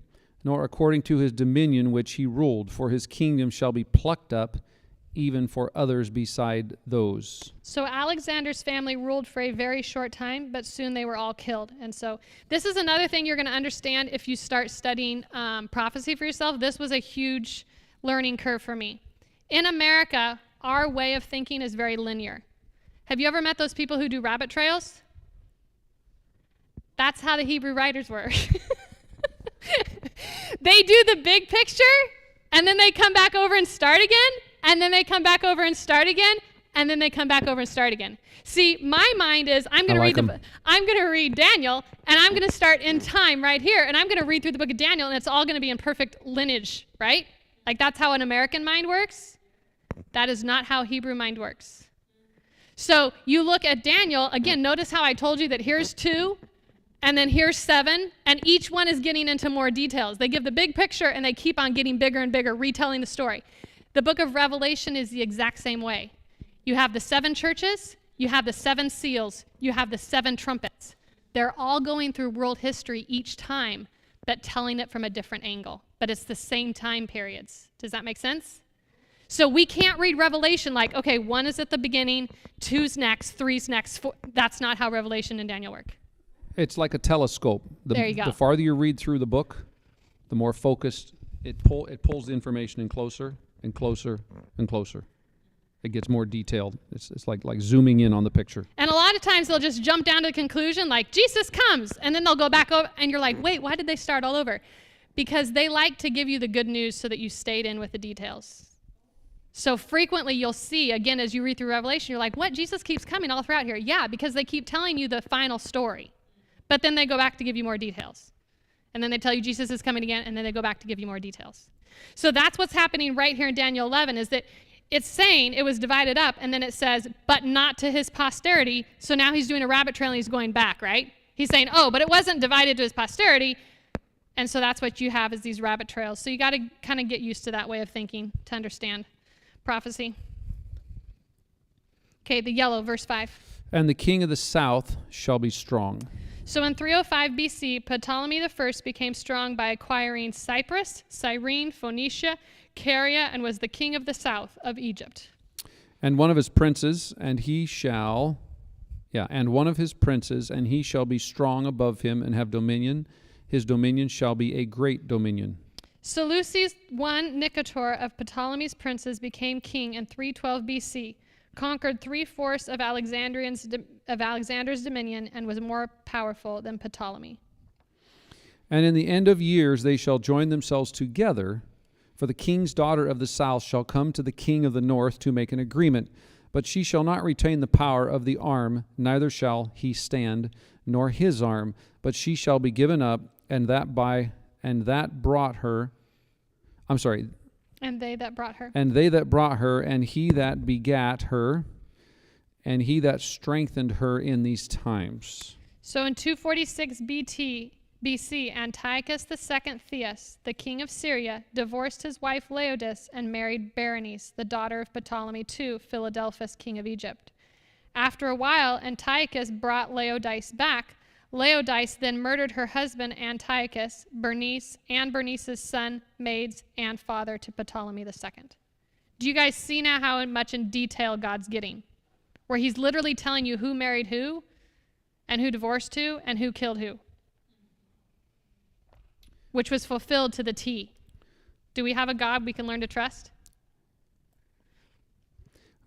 nor according to his dominion which he ruled, for his kingdom shall be plucked up, even for others beside those. So Alexander's family ruled for a very short time, but soon they were all killed. And so this is another thing you're going to understand if you start studying prophecy for yourself. This was a huge learning curve for me. In America, our way of thinking is very linear. Have you ever met those people who do rabbit trails? That's how the Hebrew writers were. They do the big picture, and then they come back over and start again, and then they come back over and start again, and then they come back over and start again. See, my mind is I'm going to read Daniel, and I'm going to start in time right here, and I'm going to read through the book of Daniel, and it's all going to be in perfect lineage, right? Like that's how an American mind works. That is not how Hebrew mind works. So you look at Daniel, again, notice how I told you that here's 2, and then here's 7, and each one is getting into more details. They give the big picture, and they keep on getting bigger and bigger, retelling the story. The book of Revelation is the exact same way. You have the 7 churches, you have the 7 seals, you have the 7 trumpets. They're all going through world history each time, but telling it from a different angle. But it's the same time periods. Does that make sense? So we can't read Revelation like, okay, 1 is at the beginning, 2's next, 3's next. 4. That's not how Revelation and Daniel work. It's like a telescope. There you go. The farther you read through the book, the more focused it pulls the information in closer and closer and closer. It gets more detailed. It's like zooming in on the picture. And a lot of times they'll just jump down to the conclusion like, Jesus comes, and then they'll go back over, and you're like, wait, why did they start all over? Because they like to give you the good news so that you stayed in with the details. So frequently you'll see, again, as you read through Revelation, you're like, what? Jesus keeps coming all throughout here. Yeah, because they keep telling you the final story. But then they go back to give you more details. And then they tell you Jesus is coming again, and then they go back to give you more details. So that's what's happening right here in Daniel 11, is that it's saying it was divided up, and then it says, but not to his posterity. So now he's doing a rabbit trail, and he's going back, right? He's saying, oh, but it wasn't divided to his posterity. And so that's what you have is these rabbit trails. So you got to kind of get used to that way of thinking to understand prophecy. Okay, the yellow, verse 5. And the king of the south shall be strong. So in 305 BC, Ptolemy I became strong by acquiring Cyprus, Cyrene, Phoenicia, Caria, and was the king of the south of Egypt. And one of his princes, and he shall be strong above him and have dominion. His dominion shall be a great dominion. Seleucus I Nicator of Ptolemy's princes became king in 312 BC, conquered 3/4 of Alexander's dominion, and was more powerful than Ptolemy. And in the end of years they shall join themselves together, for the king's daughter of the south shall come to the king of the north to make an agreement. But she shall not retain the power of the arm, neither shall he stand, nor his arm, but she shall be given up, and they that brought her, and he that begat her, and he that strengthened her in these times. So in 246 BC, Antiochus II Theus, the king of Syria, divorced his wife Laodice and married Berenice, the daughter of Ptolemy II, Philadelphus, king of Egypt. After a while, Antiochus brought Laodice back. Laodice then murdered her husband Antiochus, Bernice, and Bernice's son, maids, and father to Ptolemy II. Do you guys see now how much in detail God's getting? Where he's literally telling you who married who, and who divorced who, and who killed who. which was fulfilled to the T. Do we have a God we can learn to trust?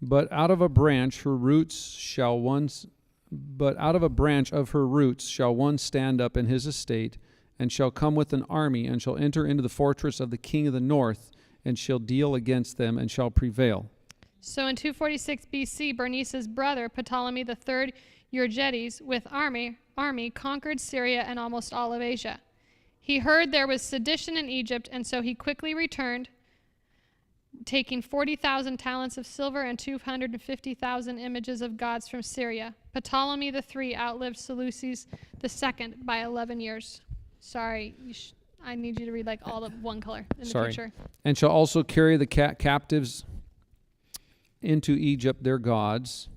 But out of a branch of her roots shall one stand up in his estate, and shall come with an army, and shall enter into the fortress of the king of the north, and shall deal against them, and shall prevail. So in 246 BC, Bernice's brother, Ptolemy III Euergetes, with army conquered Syria and almost all of Asia. He heard there was sedition in Egypt, and so he quickly returned, taking 40,000 talents of silver and 250,000 images of gods from Syria. Ptolemy III outlived Seleucus II by 11 years. Sorry, I need you to read like all the one color in the future. And shall also carry the captives into Egypt, their gods,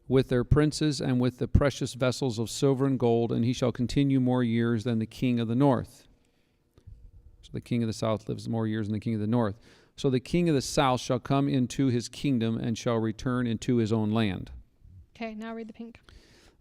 with their princes and with the precious vessels of silver and gold, and he shall continue more years than the king of the north. So the king of the south lives more years than the king of the north. So the king of the south shall come into his kingdom and shall return into his own land. Okay, now read the pink.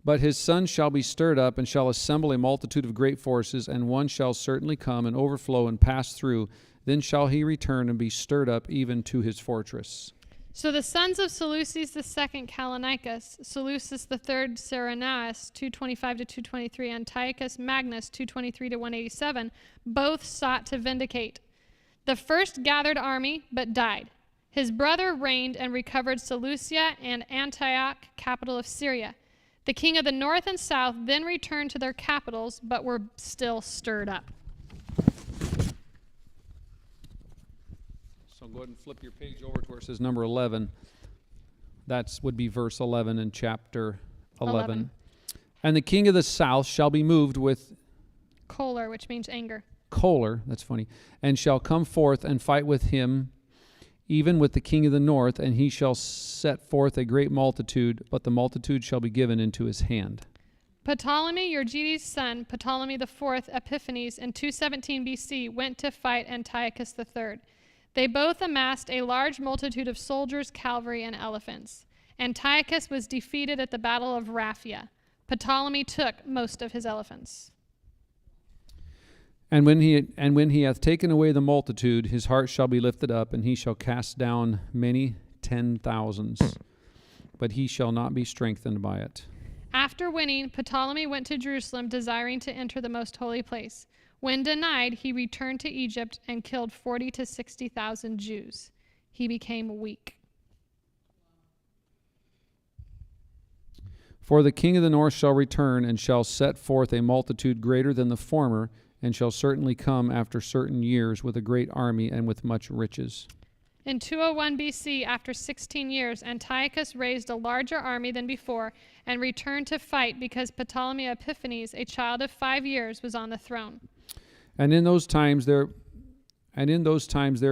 But his son shall be stirred up and shall assemble a multitude of great forces, and one shall certainly come and overflow and pass through. Then shall he return and be stirred up even to his fortress. So the sons of Seleucus II Callinicus, Seleucus III Cyrenius 225 to 223, Antiochus Magnus 223 to 187, both sought to vindicate. The first gathered army but died. His brother reigned and recovered Seleucia and Antioch, capital of Syria. The king of the north and south then returned to their capitals, but were still stirred up. So go ahead and flip your page over to where it says number 11. That would be verse 11 in chapter 11. And the king of the south shall be moved with choler, which means anger. Choler, that's funny, and shall come forth and fight with him, even with the king of the north, and he shall set forth a great multitude, but the multitude shall be given into his hand. Ptolemy, Euergetes' son, Ptolemy IV Epiphanes, in 217 BC, went to fight Antiochus III. They both amassed a large multitude of soldiers, cavalry, and elephants. Antiochus was defeated at the Battle of Raphia. Ptolemy took most of his elephants. And when he hath taken away the multitude, his heart shall be lifted up, and he shall cast down many 10,000s, but he shall not be strengthened by it. After winning, Ptolemy went to Jerusalem, desiring to enter the most holy place. When denied, he returned to Egypt and killed 40 to 60,000 Jews. He became weak. For the king of the north shall return, and shall set forth a multitude greater than the former, and shall certainly come after certain years with a great army and with much riches. In 201 BC, after 16 years, Antiochus raised a larger army than before and returned to fight because Ptolemy Epiphanes, a child of 5 years, was on the throne. And in those times there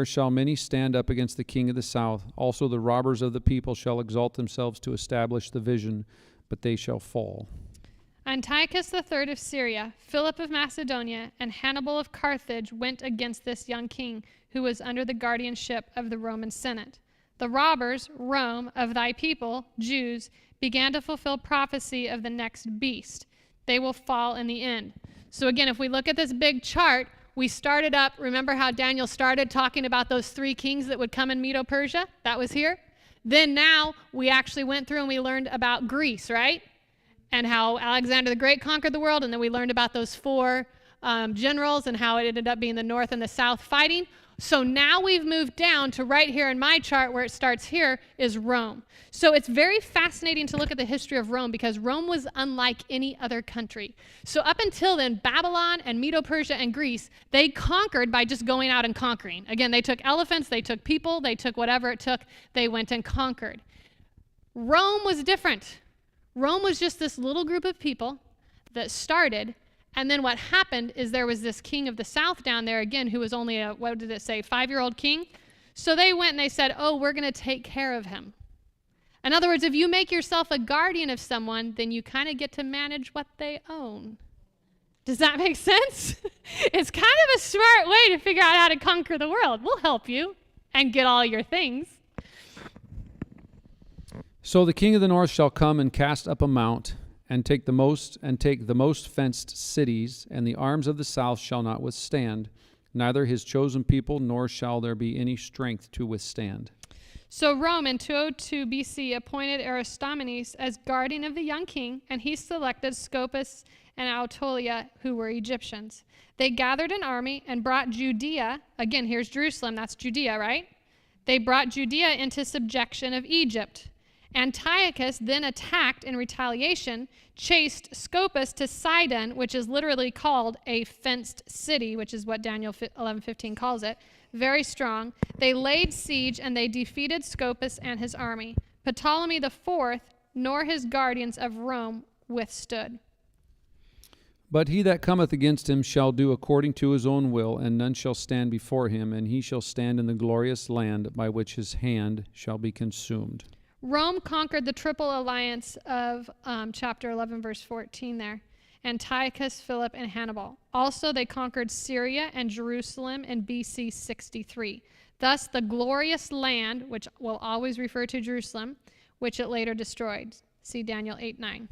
shall many stand up against the king of the south. Also the robbers of the people shall exalt themselves to establish the vision, but they shall fall. Antiochus III of Syria, Philip of Macedonia, and Hannibal of Carthage went against this young king, who was under the guardianship of the Roman Senate. The robbers, Rome, of thy people, Jews, began to fulfill prophecy of the next beast. They will fall in the end. So again, if we look at this big chart, we started up, remember how Daniel started talking about those 3 kings that would come in Medo-Persia? That was here. Then now we actually went through and we learned about Greece, right? And how Alexander the Great conquered the world, and then we learned about those 4 generals and how it ended up being the north and the south fighting. So now we've moved down to right here in my chart where it starts here is Rome. So it's very fascinating to look at the history of Rome because Rome was unlike any other country. So up until then, Babylon and Medo-Persia and Greece, they conquered by just going out and conquering. Again, they took elephants, they took people, they took whatever it took, they went and conquered. Rome was different. Rome was just this little group of people that started, and then what happened is there was this king of the south down there, again, who was only a, 5-year-old king. So they went and they said, oh, we're going to take care of him. In other words, if you make yourself a guardian of someone, then you kind of get to manage what they own. Does that make sense? It's kind of a smart way to figure out how to conquer the world. We'll help you and get all your things. So the king of the north shall come and cast up a mount, and take the most fenced cities, and the arms of the south shall not withstand, neither his chosen people, nor shall there be any strength to withstand. So Rome in 202 BC appointed Aristomenes as guardian of the young king, and he selected Scopas and Autolia, who were Egyptians. They gathered an army and brought Judea, again, here's Jerusalem, that's Judea, right? They brought Judea into subjection of Egypt. Antiochus then attacked in retaliation, chased Scopas to Sidon, which is literally called a fenced city, which is what Daniel 11:15 calls it, very strong. They laid siege and they defeated Scopas and his army. Ptolemy IV, nor his guardians of Rome withstood. But he that cometh against him shall do according to his own will, and none shall stand before him, and he shall stand in the glorious land by which his hand shall be consumed. Rome conquered the triple alliance of chapter 11, verse 14 there. Antiochus, Philip, and Hannibal. Also, they conquered Syria and Jerusalem in BC 63. Thus, the glorious land, which will always refer to Jerusalem, which it later destroyed. See Daniel 8:9.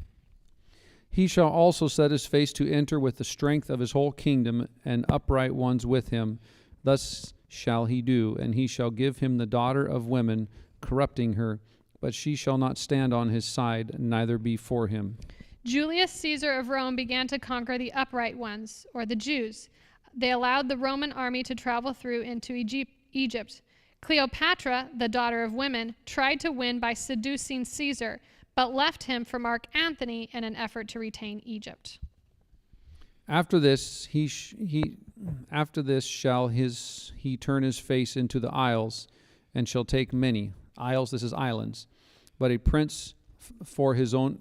He shall also set his face to enter with the strength of his whole kingdom, and upright ones with him. Thus shall he do, and he shall give him the daughter of women, corrupting her. But she shall not stand on his side, neither be for him. Julius Caesar of Rome began to conquer the upright ones, or the Jews. They allowed the Roman army to travel through into Egypt. Cleopatra, the daughter of women, tried to win by seducing Caesar, but left him for Mark Antony in an effort to retain Egypt. After this, shall he turn his face into the isles, and shall take many isles. This is islands, but a prince for his own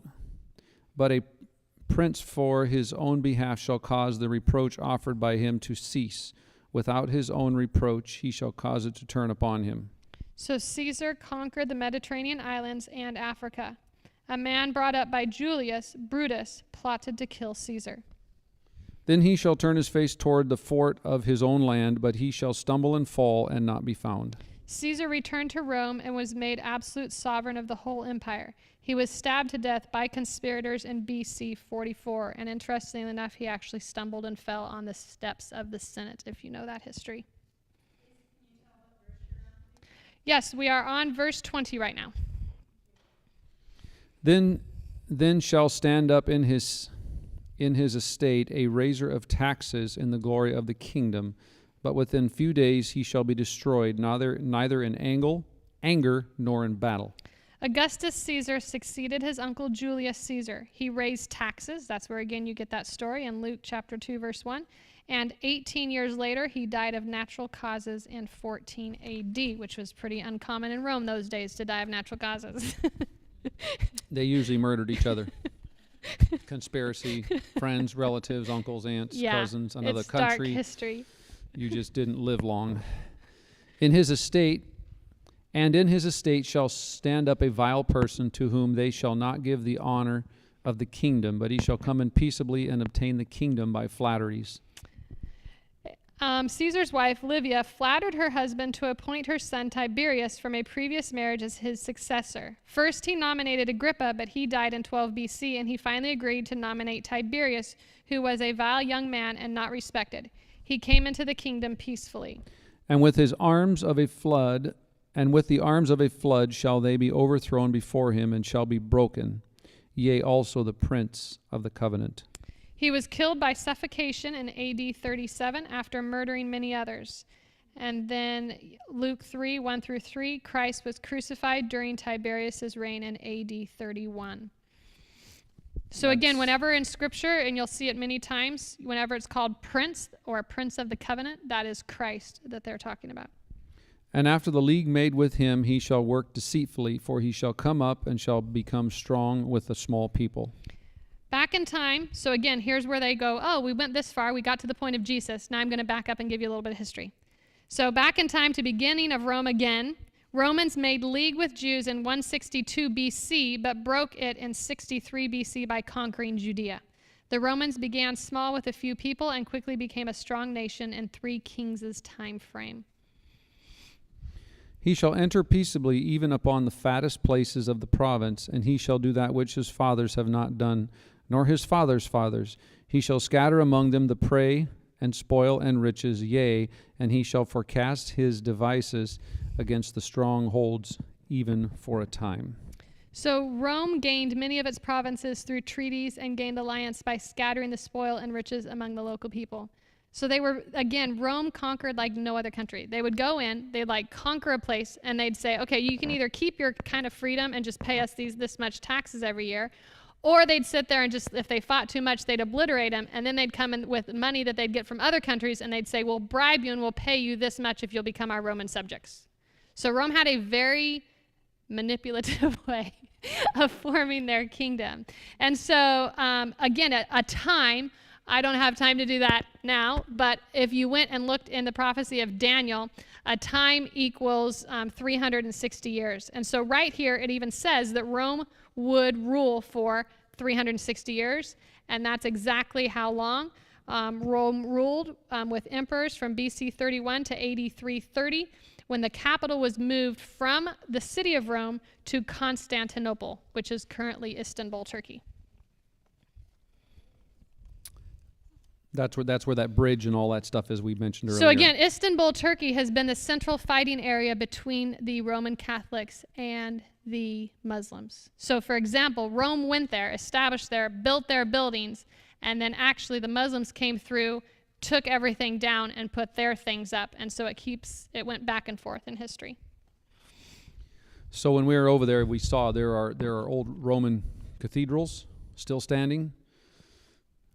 behalf shall cause the reproach offered by him to cease. Without his own reproach, he shall cause it to turn upon him. So Caesar conquered the Mediterranean islands and Africa. A man brought up by Julius, Brutus, plotted to kill Caesar. Then he shall turn his face toward the fort of his own land, but he shall stumble and fall and not be found. Caesar returned to Rome and was made absolute sovereign of the whole empire. He was stabbed to death by conspirators in BC 44, and interestingly enough, he actually stumbled and fell on the steps of the Senate, if you know that history. Yes, we are on verse 20 right now. Then shall stand up in his estate a raiser of taxes in the glory of the kingdom, but within few days he shall be destroyed, neither in anger nor in battle. Augustus Caesar succeeded his uncle Julius Caesar. He raised taxes. That's where, again, you get that story in Luke chapter 2, verse 1. And 18 years later, he died of natural causes in 14 AD, which was pretty uncommon in Rome those days to die of natural causes. They usually murdered each other. Conspiracy, friends, relatives, uncles, aunts, cousins, another it's country. Dark history. You just didn't live long. In his estate shall stand up a vile person, to whom they shall not give the honor of the kingdom, but he shall come in peaceably and obtain the kingdom by flatteries. Caesar's wife, Livia, flattered her husband to appoint her son Tiberius from a previous marriage as his successor. First, he nominated Agrippa, but he died in 12 BC, and he finally agreed to nominate Tiberius, who was a vile young man and not respected. He came into the kingdom peacefully. And with the arms of a flood shall they be overthrown before him, and shall be broken, yea, also the prince of the covenant. He was killed by suffocation in AD 37 after murdering many others. And then Luke 3, 1 through 3, Christ was crucified during Tiberius's reign in AD 31. So again, whenever in Scripture, and you'll see it many times, whenever it's called prince or prince of the covenant, that is Christ that they're talking about. And after the league made with him, he shall work deceitfully, for he shall come up and shall become strong with a small people. Back in time, so again, here's where they go, oh, we went this far, we got to the point of Jesus. Now I'm going to back up and give you a little bit of history. So back in time to beginning of Rome again, Romans made league with Jews in 162 BC, but broke it in 63 BC by conquering Judea. The Romans began small with a few people and quickly became a strong nation in 3 kings' time frame. He shall enter peaceably even upon the fattest places of the province, and he shall do that which his fathers have not done, nor his fathers' fathers. He shall scatter among them the prey and spoil and riches, yea, and he shall forecast his devices against the strongholds, even for a time. So Rome gained many of its provinces through treaties and gained alliance by scattering the spoil and riches among the local people. So they were, again, Rome conquered like no other country. They would go in, they'd like conquer a place, and they'd say, okay, you can either keep your kind of freedom and just pay us this much taxes every year, or they'd sit there and just, if they fought too much, they'd obliterate them, and then they'd come in with money that they'd get from other countries, and they'd say, we'll bribe you and we'll pay you this much if you'll become our Roman subjects. So Rome had a very manipulative way of forming their kingdom. And so, again, a time, I don't have time to do that now, but if you went and looked in the prophecy of Daniel, a time equals 360 years. And so right here, it even says that Rome would rule for 360 years, and that's exactly how long. Rome ruled with emperors from BC 31 to AD 330, when the capital was moved from the city of Rome to Constantinople, which is currently Istanbul, Turkey. That's where that bridge and all that stuff is we mentioned earlier. So again, Istanbul, Turkey has been the central fighting area between the Roman Catholics and the Muslims. So for example, Rome went there, established there, built their buildings, and then actually the Muslims came through, took everything down and put their things up. And so it went back and forth in history. So when we were over there, we saw there are old Roman cathedrals still standing.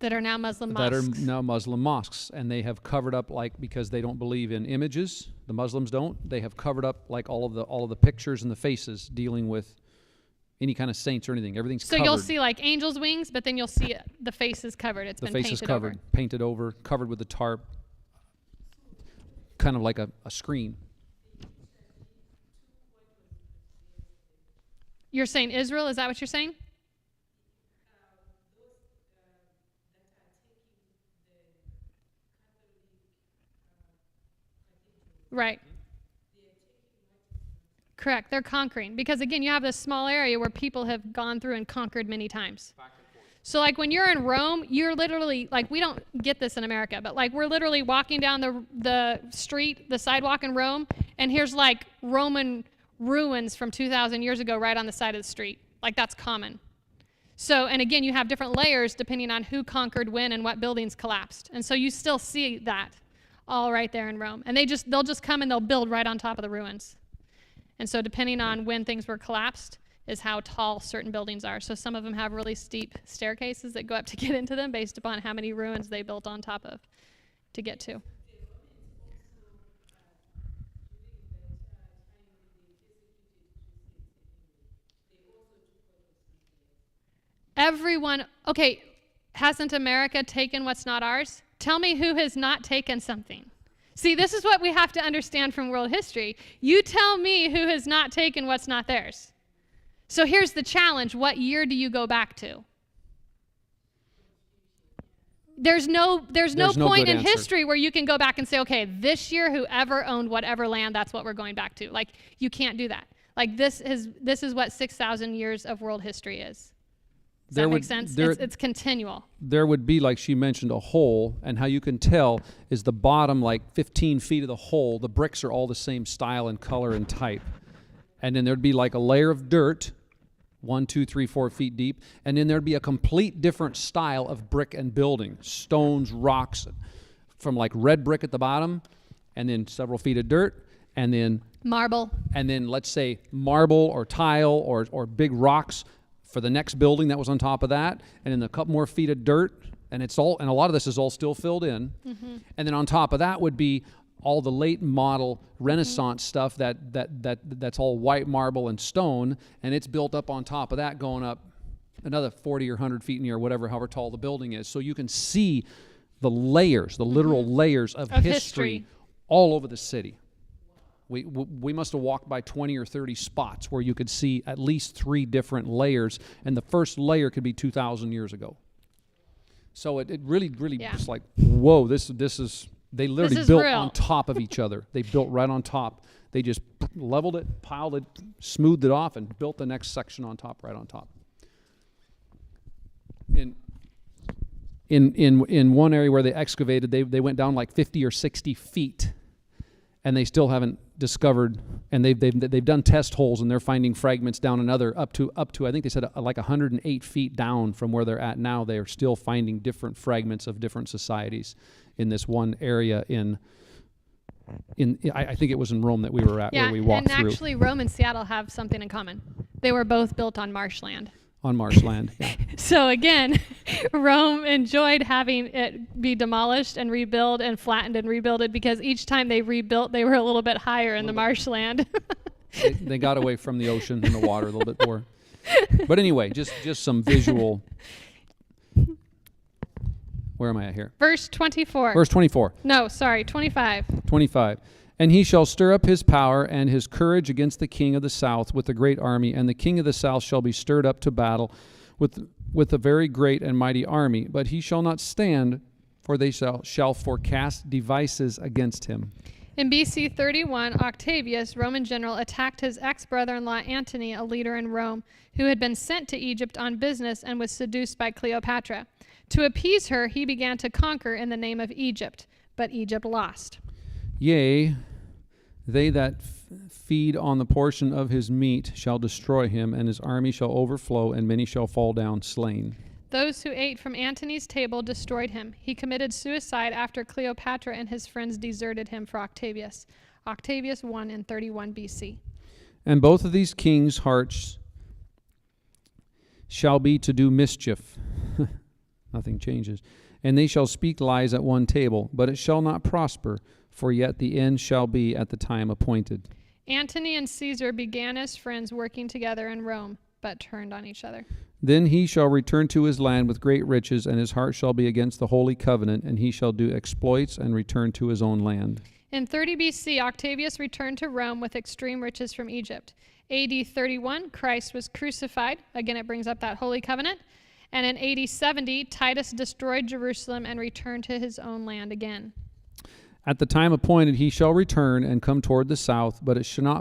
That are now Muslim mosques. That are now Muslim mosques. And they have covered up, like, because they don't believe in images, the Muslims don't, they have covered up like all of the pictures and the faces dealing with any kind of saints or anything. Everything's covered. So you'll see like angels' wings, but then you'll see the faces covered. It's been painted over. Painted over, covered with the tarp, kind of like a screen. You're saying Israel? Is that what you're saying? Right. Correct. They're conquering. Because again, you have this small area where people have gone through and conquered many times. So like when you're in Rome, you're literally, like, we don't get this in America, but like we're literally walking down the street, the sidewalk in Rome, and here's like Roman ruins from 2,000 years ago right on the side of the street. Like that's common. So, and again, you have different layers depending on who conquered when and what buildings collapsed. And so you still see that all right there in Rome. And they'll just come and they'll build right on top of the ruins. And so depending on when things were collapsed is how tall certain buildings are. So some of them have really steep staircases that go up to get into them based upon how many ruins they built on top of to get to. Everyone, okay, hasn't America taken what's not ours? Tell me who has not taken something. See, this is what we have to understand from world history. You tell me who has not taken what's not theirs. So here's the challenge. What year do you go back to? There's no point in history where you can go back and say, okay, this year whoever owned whatever land, that's what we're going back to. Like, you can't do that. Like, this is what 6,000 years of world history is. Does that make sense? It's continual. There would be, like she mentioned, a hole, and how you can tell is the bottom, like 15 feet of the hole, the bricks are all the same style and color and type. And then there'd be like a layer of dirt, 1, 2, 3, 4 feet deep, and then there'd be a complete different style of brick and building, stones, rocks, from like red brick at the bottom, and then several feet of dirt, and then marble, and then let's say marble or tile or big rocks for the next building that was on top of that, and then a couple more feet of dirt, and a lot of this is all still filled in. Mm-hmm. And then on top of that would be all the late model Renaissance stuff that's all white marble and stone, and it's built up on top of that, going up another 40 or 100 feet in the air, however tall the building is. So you can see the layers, the literal layers of history all over the city. We must have walked by 20 or 30 spots where you could see at least 3 different layers, and the first layer could be 2,000 years ago. So it really was like, whoa, this is They literally is built real. on top of each other. They built right on top. They just leveled it, piled it, smoothed it off, and built the next section on top, right on top. In one area where they excavated, they went down like 50 or 60 feet, and they still haven't discovered. And they've done test holes, and they're finding fragments down another up to I think they said like 108 feet down from where they're at now. They are still finding different fragments of different societies in this one area I think it was in Rome that we were at, where we walked through. And actually Rome and Seattle have something in common. They were both built on marshland. On marshland, yeah. So again, Rome enjoyed having it be demolished and rebuilt and flattened and rebuilt because each time they rebuilt, they were a little bit higher in the marshland. They got away from the ocean and the water a little bit more. But anyway, just some visual. Where am I at here? Verse 24. Verse 24. No, sorry, 25. 25. And he shall stir up his power and his courage against the king of the south with a great army, and the king of the south shall be stirred up to battle with a very great and mighty army. But he shall not stand, for they shall forecast devices against him. In BC 31, Octavius, Roman general, attacked his ex-brother-in-law Antony, a leader in Rome, who had been sent to Egypt on business and was seduced by Cleopatra. To appease her, he began to conquer in the name of Egypt, but Egypt lost. Yea, they that feed on the portion of his meat shall destroy him, and his army shall overflow, and many shall fall down slain. Those who ate from Antony's table destroyed him. He committed suicide after Cleopatra and his friends deserted him for Octavius. Octavius won in 31 BC. And both of these kings' hearts shall be to do mischief. Nothing changes. And they shall speak lies at one table, but it shall not prosper, for yet the end shall be at the time appointed. Antony and Caesar began as friends working together in Rome, but turned on each other. Then he shall return to his land with great riches, and his heart shall be against the holy covenant, and he shall do exploits and return to his own land. In 30 BC, Octavius returned to Rome with extreme riches from Egypt. AD 31, Christ was crucified. Again, it brings up that holy covenant. And in AD 70, Titus destroyed Jerusalem and returned to his own land again. At the time appointed he shall return and come toward the south, but it shall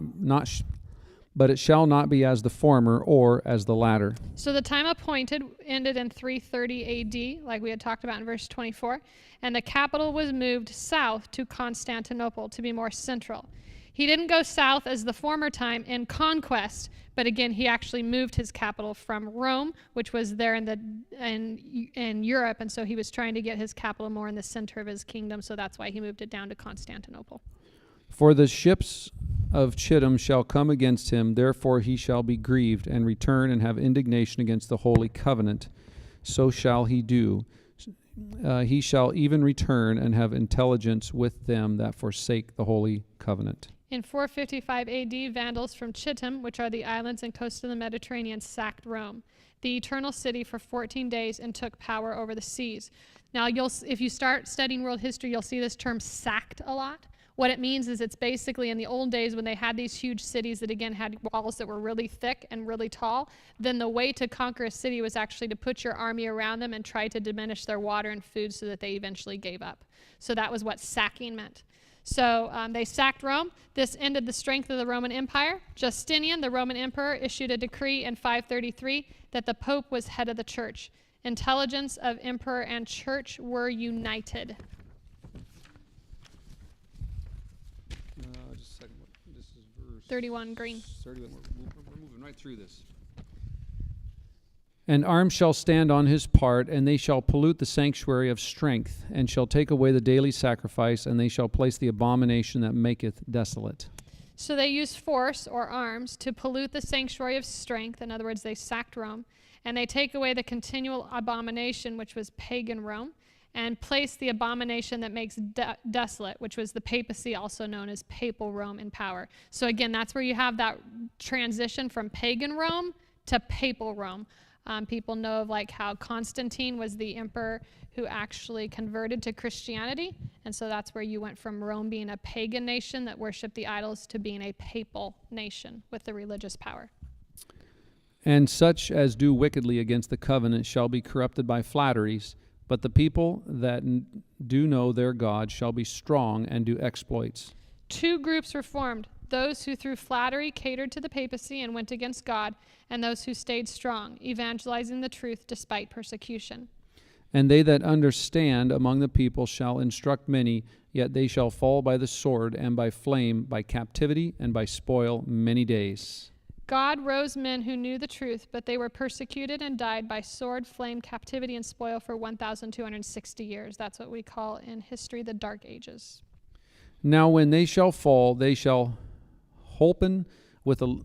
not be as the former or as the latter. So the time appointed ended in 330 AD, like we had talked about in verse 24, and the capital was moved south to Constantinople to be more central. He didn't go south as the former time in conquest, but again, he actually moved his capital from Rome, which was there in Europe, and so he was trying to get his capital more in the center of his kingdom, so that's why he moved it down to Constantinople. For the ships of Chittim shall come against him, therefore he shall be grieved, and return and have indignation against the holy covenant. So shall he do. He shall even return and have intelligence with them that forsake the holy covenant. In 455 AD, Vandals from Chittim, which are the islands and coast of the Mediterranean, sacked Rome, the eternal city, for 14 days and took power over the seas. Now, if you start studying world history, you'll see this term sacked a lot. What it means is it's basically in the old days when they had these huge cities that, again, had walls that were really thick and really tall, then the way to conquer a city was actually to put your army around them and try to diminish their water and food so that they eventually gave up. So that was what sacking meant. So they sacked Rome. This ended the strength of the Roman Empire. Justinian, the Roman emperor, issued a decree in 533 that the Pope was head of the church. Intelligence of emperor and church were united. Just a second. This is verse 31 green. 31. We're moving right through this. And arms shall stand on his part, and they shall pollute the sanctuary of strength, and shall take away the daily sacrifice, and they shall place the abomination that maketh desolate. So they used force or arms to pollute the sanctuary of strength. In other words, they sacked Rome. And they take away the continual abomination, which was pagan Rome, and place the abomination that makes desolate, which was the papacy, also known as papal Rome, in power. So again, that's where you have that transition from pagan Rome to papal Rome. People know of like how Constantine was the emperor who actually converted to Christianity. And so that's where you went from Rome being a pagan nation that worshiped the idols to being a papal nation with the religious power. And such as do wickedly against the covenant shall be corrupted by flatteries, But the people that do know their God shall be strong and do exploits. 2 groups were formed, those who through flattery catered to the papacy and went against God, and those who stayed strong, evangelizing the truth despite persecution. And they that understand among the people shall instruct many, yet they shall fall by the sword and by flame, by captivity and by spoil many days. God rose men who knew the truth, but they were persecuted and died by sword, flame, captivity, and spoil for 1,260 years. That's what we call in history the Dark Ages. Now when they shall fall, they shall holpen with a...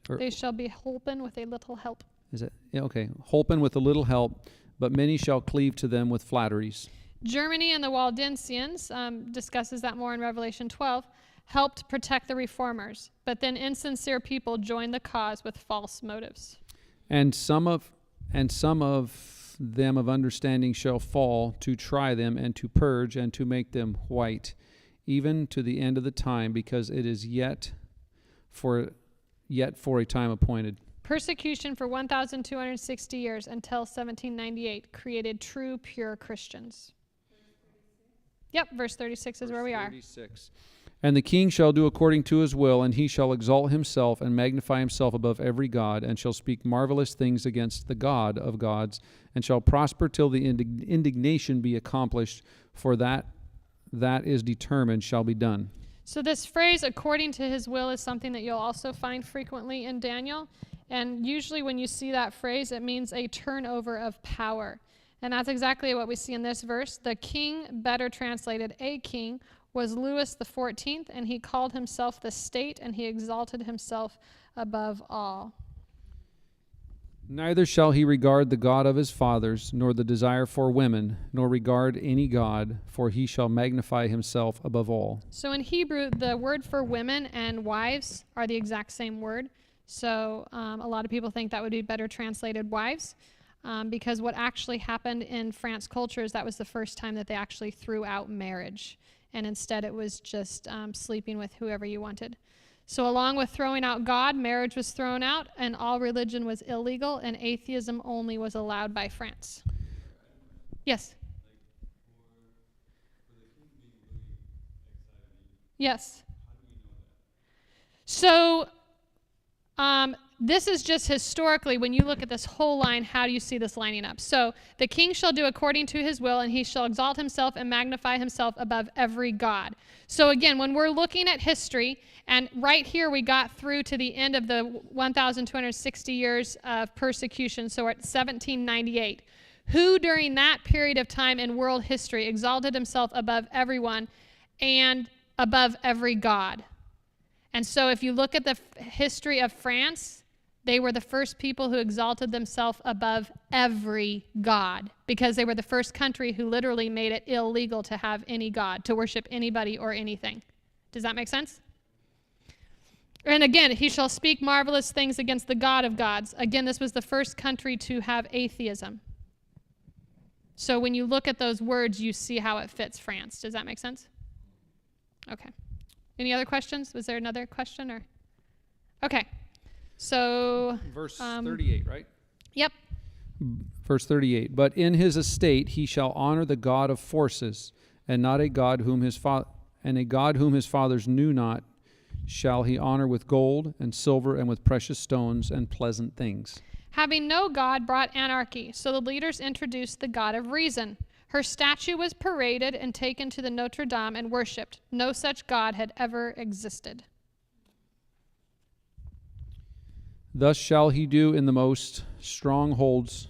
They shall be holpen with a little help. Is it? Yeah, okay. Holpen with a little help, but many shall cleave to them with flatteries. Germany and the Waldensians, discusses that more in Revelation 12, helped protect the reformers, but then insincere people joined the cause with false motives. And some of them of understanding shall fall, to try them and to purge and to make them white, even to the end of the time, because it is yet for a time appointed. Persecution for 1,260 years until 1798 created true, pure Christians. Yep, verse 36 is where we are. 36. And the king shall do according to his will, and he shall exalt himself and magnify himself above every god, and shall speak marvelous things against the God of gods, and shall prosper till the indignation be accomplished, for that is determined shall be done. So this phrase, according to his will, is something that you'll also find frequently in Daniel. And usually when you see that phrase, it means a turnover of power. And that's exactly what we see in this verse. The king, better translated a king, was Louis XIV, and he called himself the state, and he exalted himself above all. Neither shall he regard the God of his fathers, nor the desire for women, nor regard any god, for he shall magnify himself above all. So in Hebrew, the word for women and wives are the exact same word. So a lot of people think that would be better translated wives, because what actually happened in France culture is that was the first time that they actually threw out marriage. And instead it was just sleeping with whoever you wanted. So along with throwing out God, marriage was thrown out, and all religion was illegal, and atheism only was allowed by France. Yes? Yes. So this is just historically, when you look at this whole line, how do you see this lining up? So the king shall do according to his will, and he shall exalt himself and magnify himself above every god. So again, when we're looking at history, and right here we got through to the end of the 1,260 years of persecution, so we're at 1798. Who during that period of time in world history exalted himself above everyone and above every god? And so if you look at the history of France, they were the first people who exalted themselves above every god, because they were the first country who literally made it illegal to have any god, to worship anybody or anything. Does that make sense? And again, he shall speak marvelous things against the God of gods. Again, this was the first country to have atheism. So when you look at those words, you see how it fits France. Does that make sense? Okay. Any other questions? Was there another question? Or okay. So verse 38, right? Yep. Verse 38. But in his estate he shall honor the God of forces, and not a God whom his fathers knew not shall he honor with gold and silver and with precious stones and pleasant things. Having no God brought anarchy, so the leaders introduced the God of reason. Her statue was paraded and taken to the Notre Dame and worshipped. No such God had ever existed. Thus shall he do in the most strongholds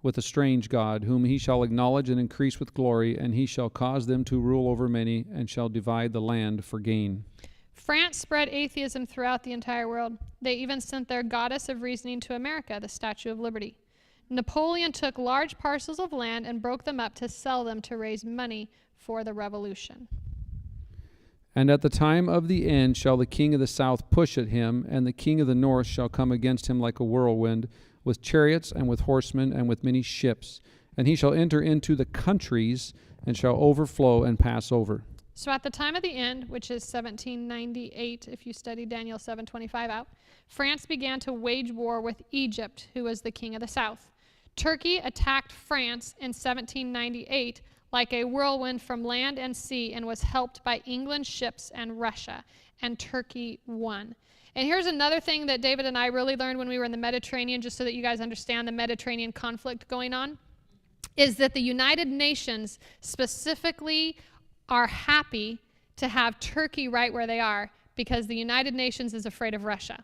with a strange God, whom he shall acknowledge and increase with glory, and he shall cause them to rule over many, and shall divide the land for gain. France spread atheism throughout the entire world. They even sent their goddess of reasoning to America, the Statue of Liberty. Napoleon took large parcels of land and broke them up to sell them to raise money for the revolution. And at the time of the end shall the king of the south push at him, and the king of the north shall come against him like a whirlwind, with chariots and with horsemen and with many ships. And he shall enter into the countries and shall overflow and pass over. So at the time of the end, which is 1798, if you study Daniel 7:25 out, France began to wage war with Egypt, who was the king of the south. Turkey attacked France in 1798 like a whirlwind from land and sea and was helped by England's ships and Russia, and Turkey won. And here's another thing that David and I really learned when we were in the Mediterranean, just so that you guys understand the Mediterranean conflict going on, is that the United Nations specifically are happy to have Turkey right where they are because the United Nations is afraid of Russia.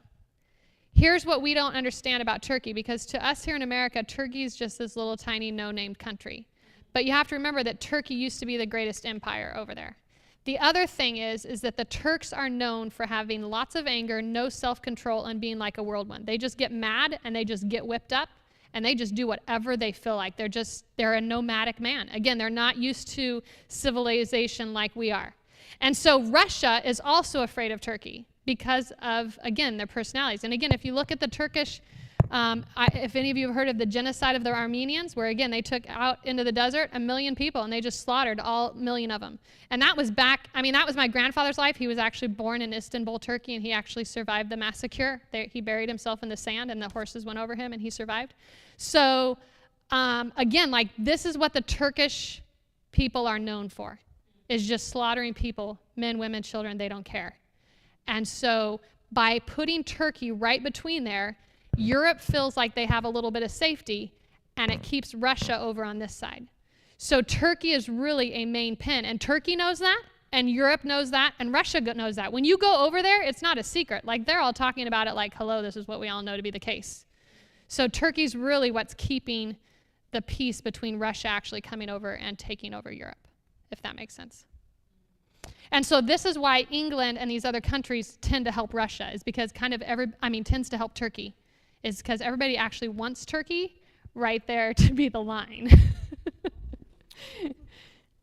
Here's what we don't understand about Turkey, because to us here in America, Turkey is just this little tiny no-named country. But you have to remember that Turkey used to be the greatest empire over there. The other thing is that the Turks are known for having lots of anger, no self-control, and being like a whirlwind. They just get mad and they just get whipped up and they just do whatever they feel like. They're a nomadic man. Again, they're not used to civilization like we are. And so Russia is also afraid of Turkey because of, again, their personalities. And again, if you look at the Turkish, if any of you have heard of the genocide of the Armenians, where again, they took out into the desert 1 million people and they just slaughtered all 1 million of them. And that was that was my grandfather's life. He was actually born in Istanbul, Turkey, and he actually survived the massacre. He buried himself in the sand and the horses went over him and he survived. So again, like this is what the Turkish people are known for, is just slaughtering people, men, women, children, they don't care. And so by putting Turkey right between there, Europe feels like they have a little bit of safety, and it keeps Russia over on this side. So Turkey is really a main pin, and Turkey knows that, and Europe knows that, and Russia knows that. When you go over there, it's not a secret. Like, they're all talking about it like, hello, this is what we all know to be the case. So Turkey's really what's keeping the peace between Russia actually coming over and taking over Europe, if that makes sense. And so this is why England and these other countries tend to help Russia, is because tends to help Turkey, is because everybody actually wants Turkey right there to be the line.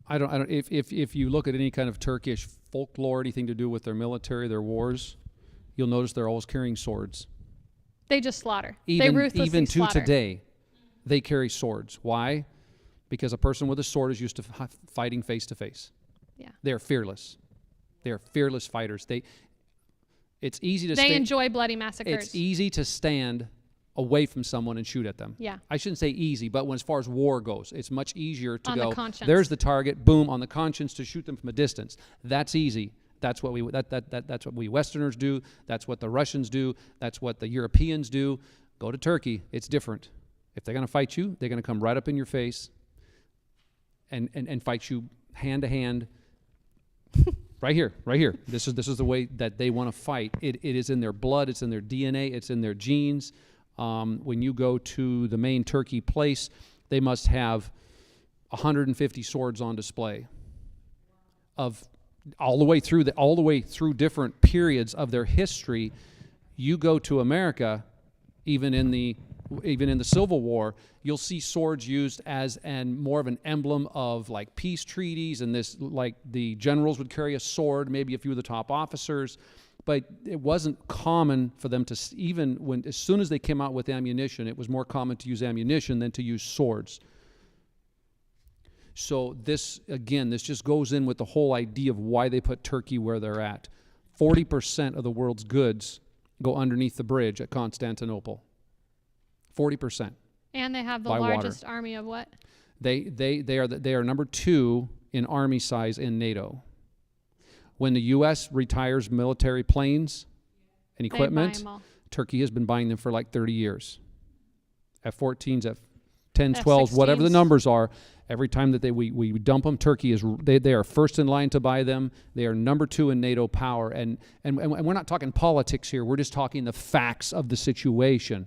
If you look at any kind of Turkish folklore, anything to do with their military, their wars, you'll notice they're always carrying swords. They just slaughter. They ruthlessly even to slaughter. today, they carry swords. Why? Because a person with a sword is used to fighting face to face. Yeah. They're fearless. They're fearless fighters. It's easy to They enjoy bloody massacres. It's easy to stand away from someone and shoot at them. Yeah. I shouldn't say easy, but as far as war goes, it's much easier to On go, the conscience. there's the target, boom, on the conscience, to shoot them from a distance. That's easy. That's what that's what we Westerners do. That's what the Russians do. That's what the Europeans do. Go to Turkey. It's different. If they're going to fight you, they're going to come right up in your face and fight you hand to hand. Right here. This is the way that they want to fight. It is in their blood. It's in their DNA. It's in their genes. When you go to the main Turkey place, they must have 150 swords on display, of all the way through different periods of their history. You go to America, even in the Civil War, you'll see swords used as more of an emblem of like peace treaties, and this, like, the generals would carry a sword, maybe a few of the top officers, but it wasn't common for them to, as soon as they came out with ammunition, it was more common to use ammunition than to use swords. So this just goes in with the whole idea of why they put Turkey where they're at. 40% of the world's goods go underneath the bridge at Constantinople. 40%. And they have the by largest water. army of what? They are number 2 in army size in NATO. When the U.S. retires military planes and equipment, They buy 'em all. Turkey has been buying them for like 30 years. F-14s, F-10s, 12s, whatever the F-16s. numbers are. Every time that we dump them, Turkey they are first in line to buy them. They are number 2 in NATO power, and we're not talking politics here. We're just talking the facts of the situation.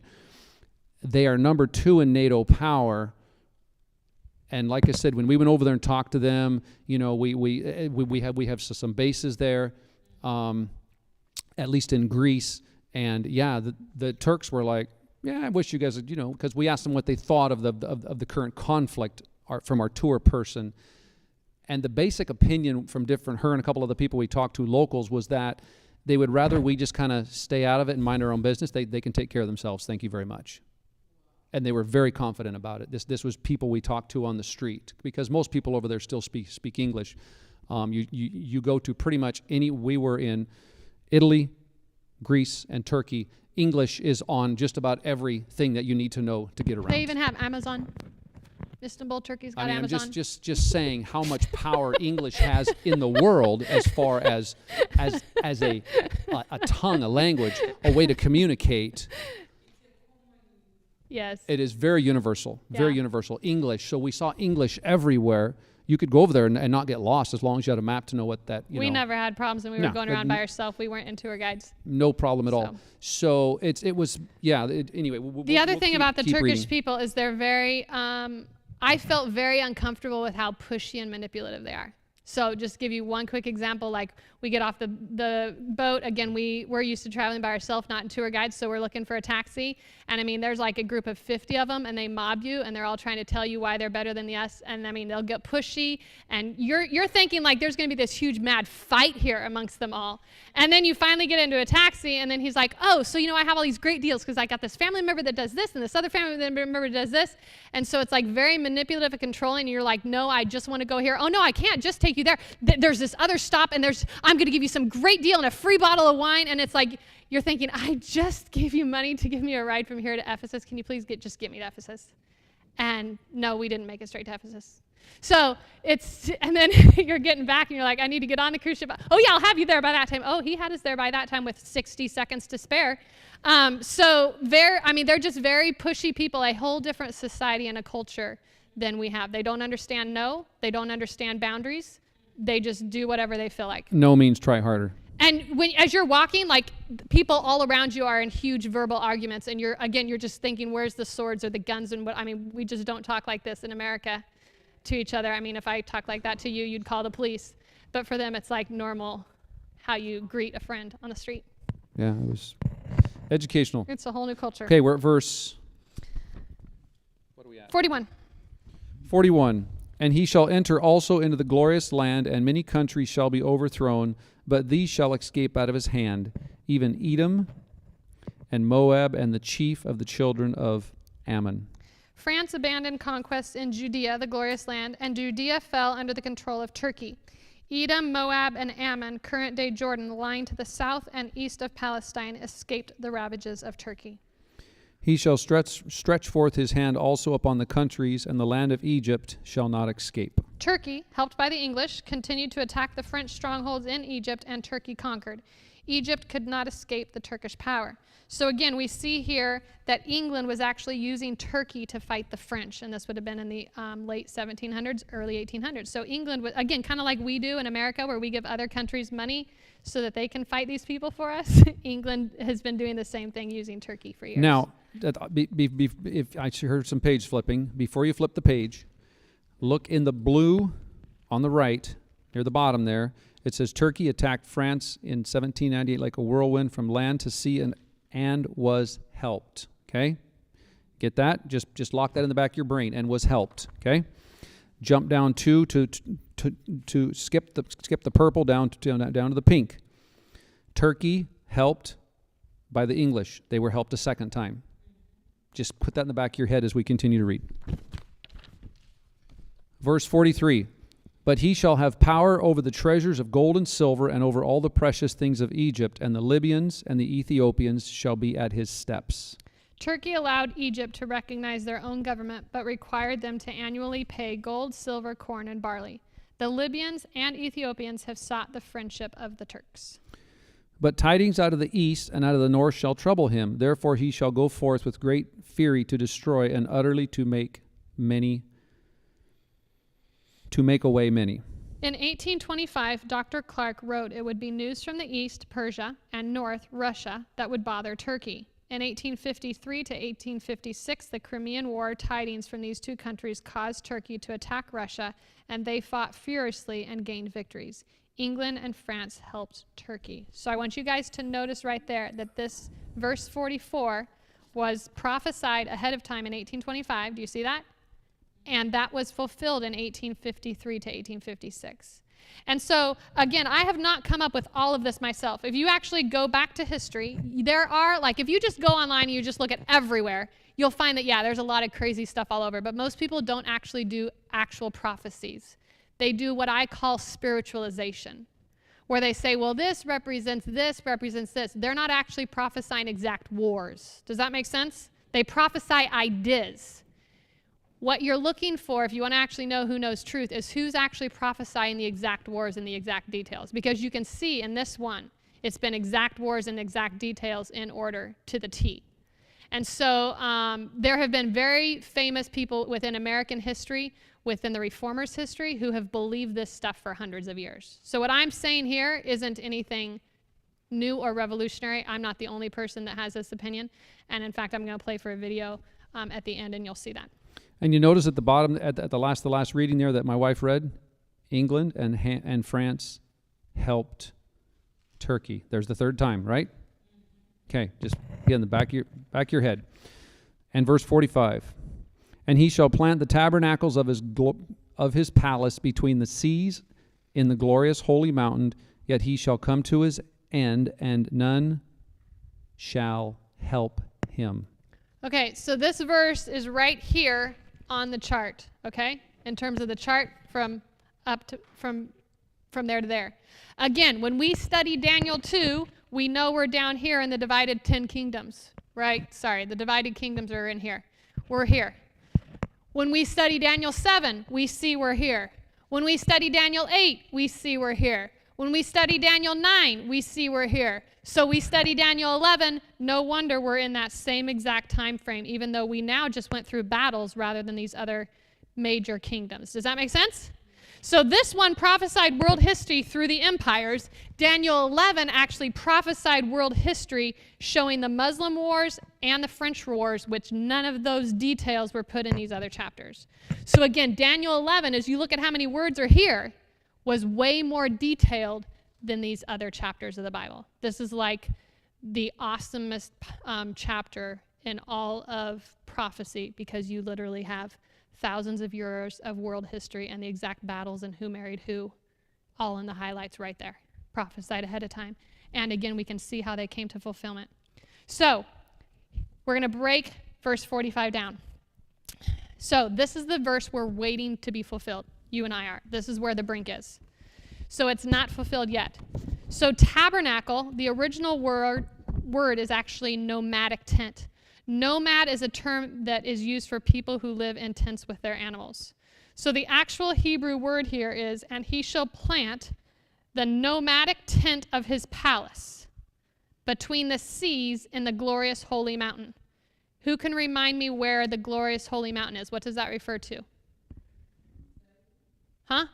They are number 2 in NATO power. And like I said, when we went over there and talked to them, we have some bases there, at least in Greece. And yeah, the Turks were like, yeah, I wish you guys, because we asked them what they thought of the current conflict from our tour person. And the basic opinion from her and a couple of the people we talked to, locals, was that they would rather we just kind of stay out of it and mind our own business. They can take care of themselves. Thank you very much. And they were very confident about it. This was people we talked to on the street, because most people over there still speak English. You go to pretty much we were in Italy, Greece, and Turkey. English is on just about everything that you need to know to get around. They even have Amazon. Istanbul, Turkey's got Amazon. I'm just saying how much power English has in the world as far as a tongue, a language, a way to communicate. Yes. It is very universal, very universal. English. So we saw English everywhere. You could go over there and not get lost as long as you had a map to know what that, We never had problems when we were going around by ourselves. We weren't in tour guides. No problem at all. So anyway. The other thing about the Turkish people is they're very, I felt very uncomfortable with how pushy and manipulative they are. So just give you one quick example, like we get off the boat, again, we're used to traveling by ourselves, not in tour guides, so we're looking for a taxi, and I mean, there's like a group of 50 of them, and they mob you, and they're all trying to tell you why they're better than us, and I mean, they'll get pushy, and you're thinking like there's going to be this huge mad fight here amongst them all, and then you finally get into a taxi, and then he's like, oh, so I have all these great deals, because I got this family member that does this, and this other family member that does this, and so it's like very manipulative and controlling, and you're like, no, I just want to go here. Oh no, I can't just take you there. There's this other stop, and I'm going to give you some great deal and a free bottle of wine, and it's like you're thinking, I just gave you money to give me a ride from here to Ephesus. Can you please just get me to Ephesus? And no, we didn't make it straight to Ephesus. So and then you're getting back, and you're like, I need to get on the cruise ship. Oh yeah, I'll have you there by that time. Oh, he had us there by that time with 60 seconds to spare. They're just very pushy people, a whole different society and a culture than we have. They don't understand no. They don't understand boundaries. They just do whatever they feel like. No means try harder. And as you're walking, like people all around you are in huge verbal arguments, and you're just thinking, where's the swords or the guns? And we just don't talk like this in America to each other. I mean, if I talk like that to you, you'd call the police. But for them, it's like normal how you greet a friend on the street. Yeah, it was educational. It's a whole new culture. Okay, we're at verse, what are we at? 41. 41. And he shall enter also into the glorious land, and many countries shall be overthrown, but these shall escape out of his hand, even Edom and Moab and the chief of the children of Ammon. France abandoned conquests in Judea, the glorious land, and Judea fell under the control of Turkey. Edom, Moab, and Ammon, current-day Jordan, lying to the south and east of Palestine, escaped the ravages of Turkey. He shall stretch forth his hand also upon the countries, and the land of Egypt shall not escape. Turkey, helped by the English, continued to attack the French strongholds in Egypt, and Turkey conquered. Egypt could not escape the Turkish power. So again, we see here that England was actually using Turkey to fight the French, and this would have been in the late 1700s, early 1800s. So England was, again, kind of like we do in America, where we give other countries money so that they can fight these people for us. England has been doing the same thing using Turkey for years. Now, if I heard some page flipping, before you flip the page, look in the blue on the right, near the bottom there. It says Turkey attacked France in 1798 like a whirlwind from land to sea and was helped. Okay? Get that? Just lock that in the back of your brain. And was helped. Okay? Jump down to skip the purple down to the pink. Turkey helped by the English. They were helped a second time. Just put that in the back of your head as we continue to read. Verse 43. But he shall have power over the treasures of gold and silver, and over all the precious things of Egypt, and the Libyans and the Ethiopians shall be at his steps. Turkey allowed Egypt to recognize their own government, but required them to annually pay gold, silver, corn, and barley. The Libyans and Ethiopians have sought the friendship of the Turks. But tidings out of the east and out of the north shall trouble him. Therefore he shall go forth with great fury to destroy, and utterly to make away many. In 1825, Dr. Clark wrote it would be news from the east, Persia, and north, Russia, that would bother Turkey. In 1853 to 1856, the Crimean War tidings from these two countries caused Turkey to attack Russia, and they fought furiously and gained victories. England and France helped Turkey. So I want you guys to notice right there that this verse 44 was prophesied ahead of time in 1825. Do you see that? And that was fulfilled in 1853 to 1856. And so, again, I have not come up with all of this myself. If you actually go back to history, there are, like, if you just go online and you just look at everywhere, you'll find that, yeah, there's a lot of crazy stuff all over. But most people don't actually do actual prophecies. They do what I call spiritualization, where they say, well, this represents this, represents this. They're not actually prophesying exact wars. Does that make sense? They prophesy ideas. What you're looking for, if you want to actually know who knows truth, is who's actually prophesying the exact wars and the exact details. Because you can see in this one, it's been exact wars and exact details in order to the T. And so there have been very famous people within American history, within the Reformers' history, who have believed this stuff for hundreds of years. So what I'm saying here isn't anything new or revolutionary. I'm not the only person that has this opinion. And in fact, I'm going to play for a video at the end, and you'll see that. And you notice at the bottom, at the last reading there that my wife read, England and France helped Turkey. There's the third time, right? Okay, just get in the back of your head. And verse 45. And he shall plant the tabernacles of his palace between the seas in the glorious holy mountain, yet he shall come to his end, and none shall help him. Okay, so this verse is right here on the chart, okay? In terms of the chart from there to there. Again, when we study Daniel 2, we know we're down here in the divided 10 kingdoms, right? Sorry, the divided kingdoms are in here. We're here. When we study Daniel 7, we see we're here. When we study Daniel 8, we see we're here. When we study Daniel 9, we see we're here. So we study Daniel 11, no wonder we're in that same exact time frame, even though we now just went through battles rather than these other major kingdoms. Does that make sense? So this one prophesied world history through the empires. Daniel 11 actually prophesied world history showing the Muslim wars and the French wars, which none of those details were put in these other chapters. So again, Daniel 11, as you look at how many words are here, was way more detailed than these other chapters of the Bible. This is like the awesomest chapter in all of prophecy, because you literally have thousands of years of world history and the exact battles and who married who, all in the highlights right there, prophesied ahead of time. And again, we can see how they came to fulfillment. So we're going to break verse 45 down. So this is the verse we're waiting to be fulfilled. You and I are. This is where the brink is. So it's not fulfilled yet. So tabernacle, the original word is actually nomadic tent. Nomad is a term that is used for people who live in tents with their animals. So the actual Hebrew word here is, and he shall plant the nomadic tent of his palace between the seas in the glorious holy mountain. Who can remind me where the glorious holy mountain is? What does that refer to? Huh?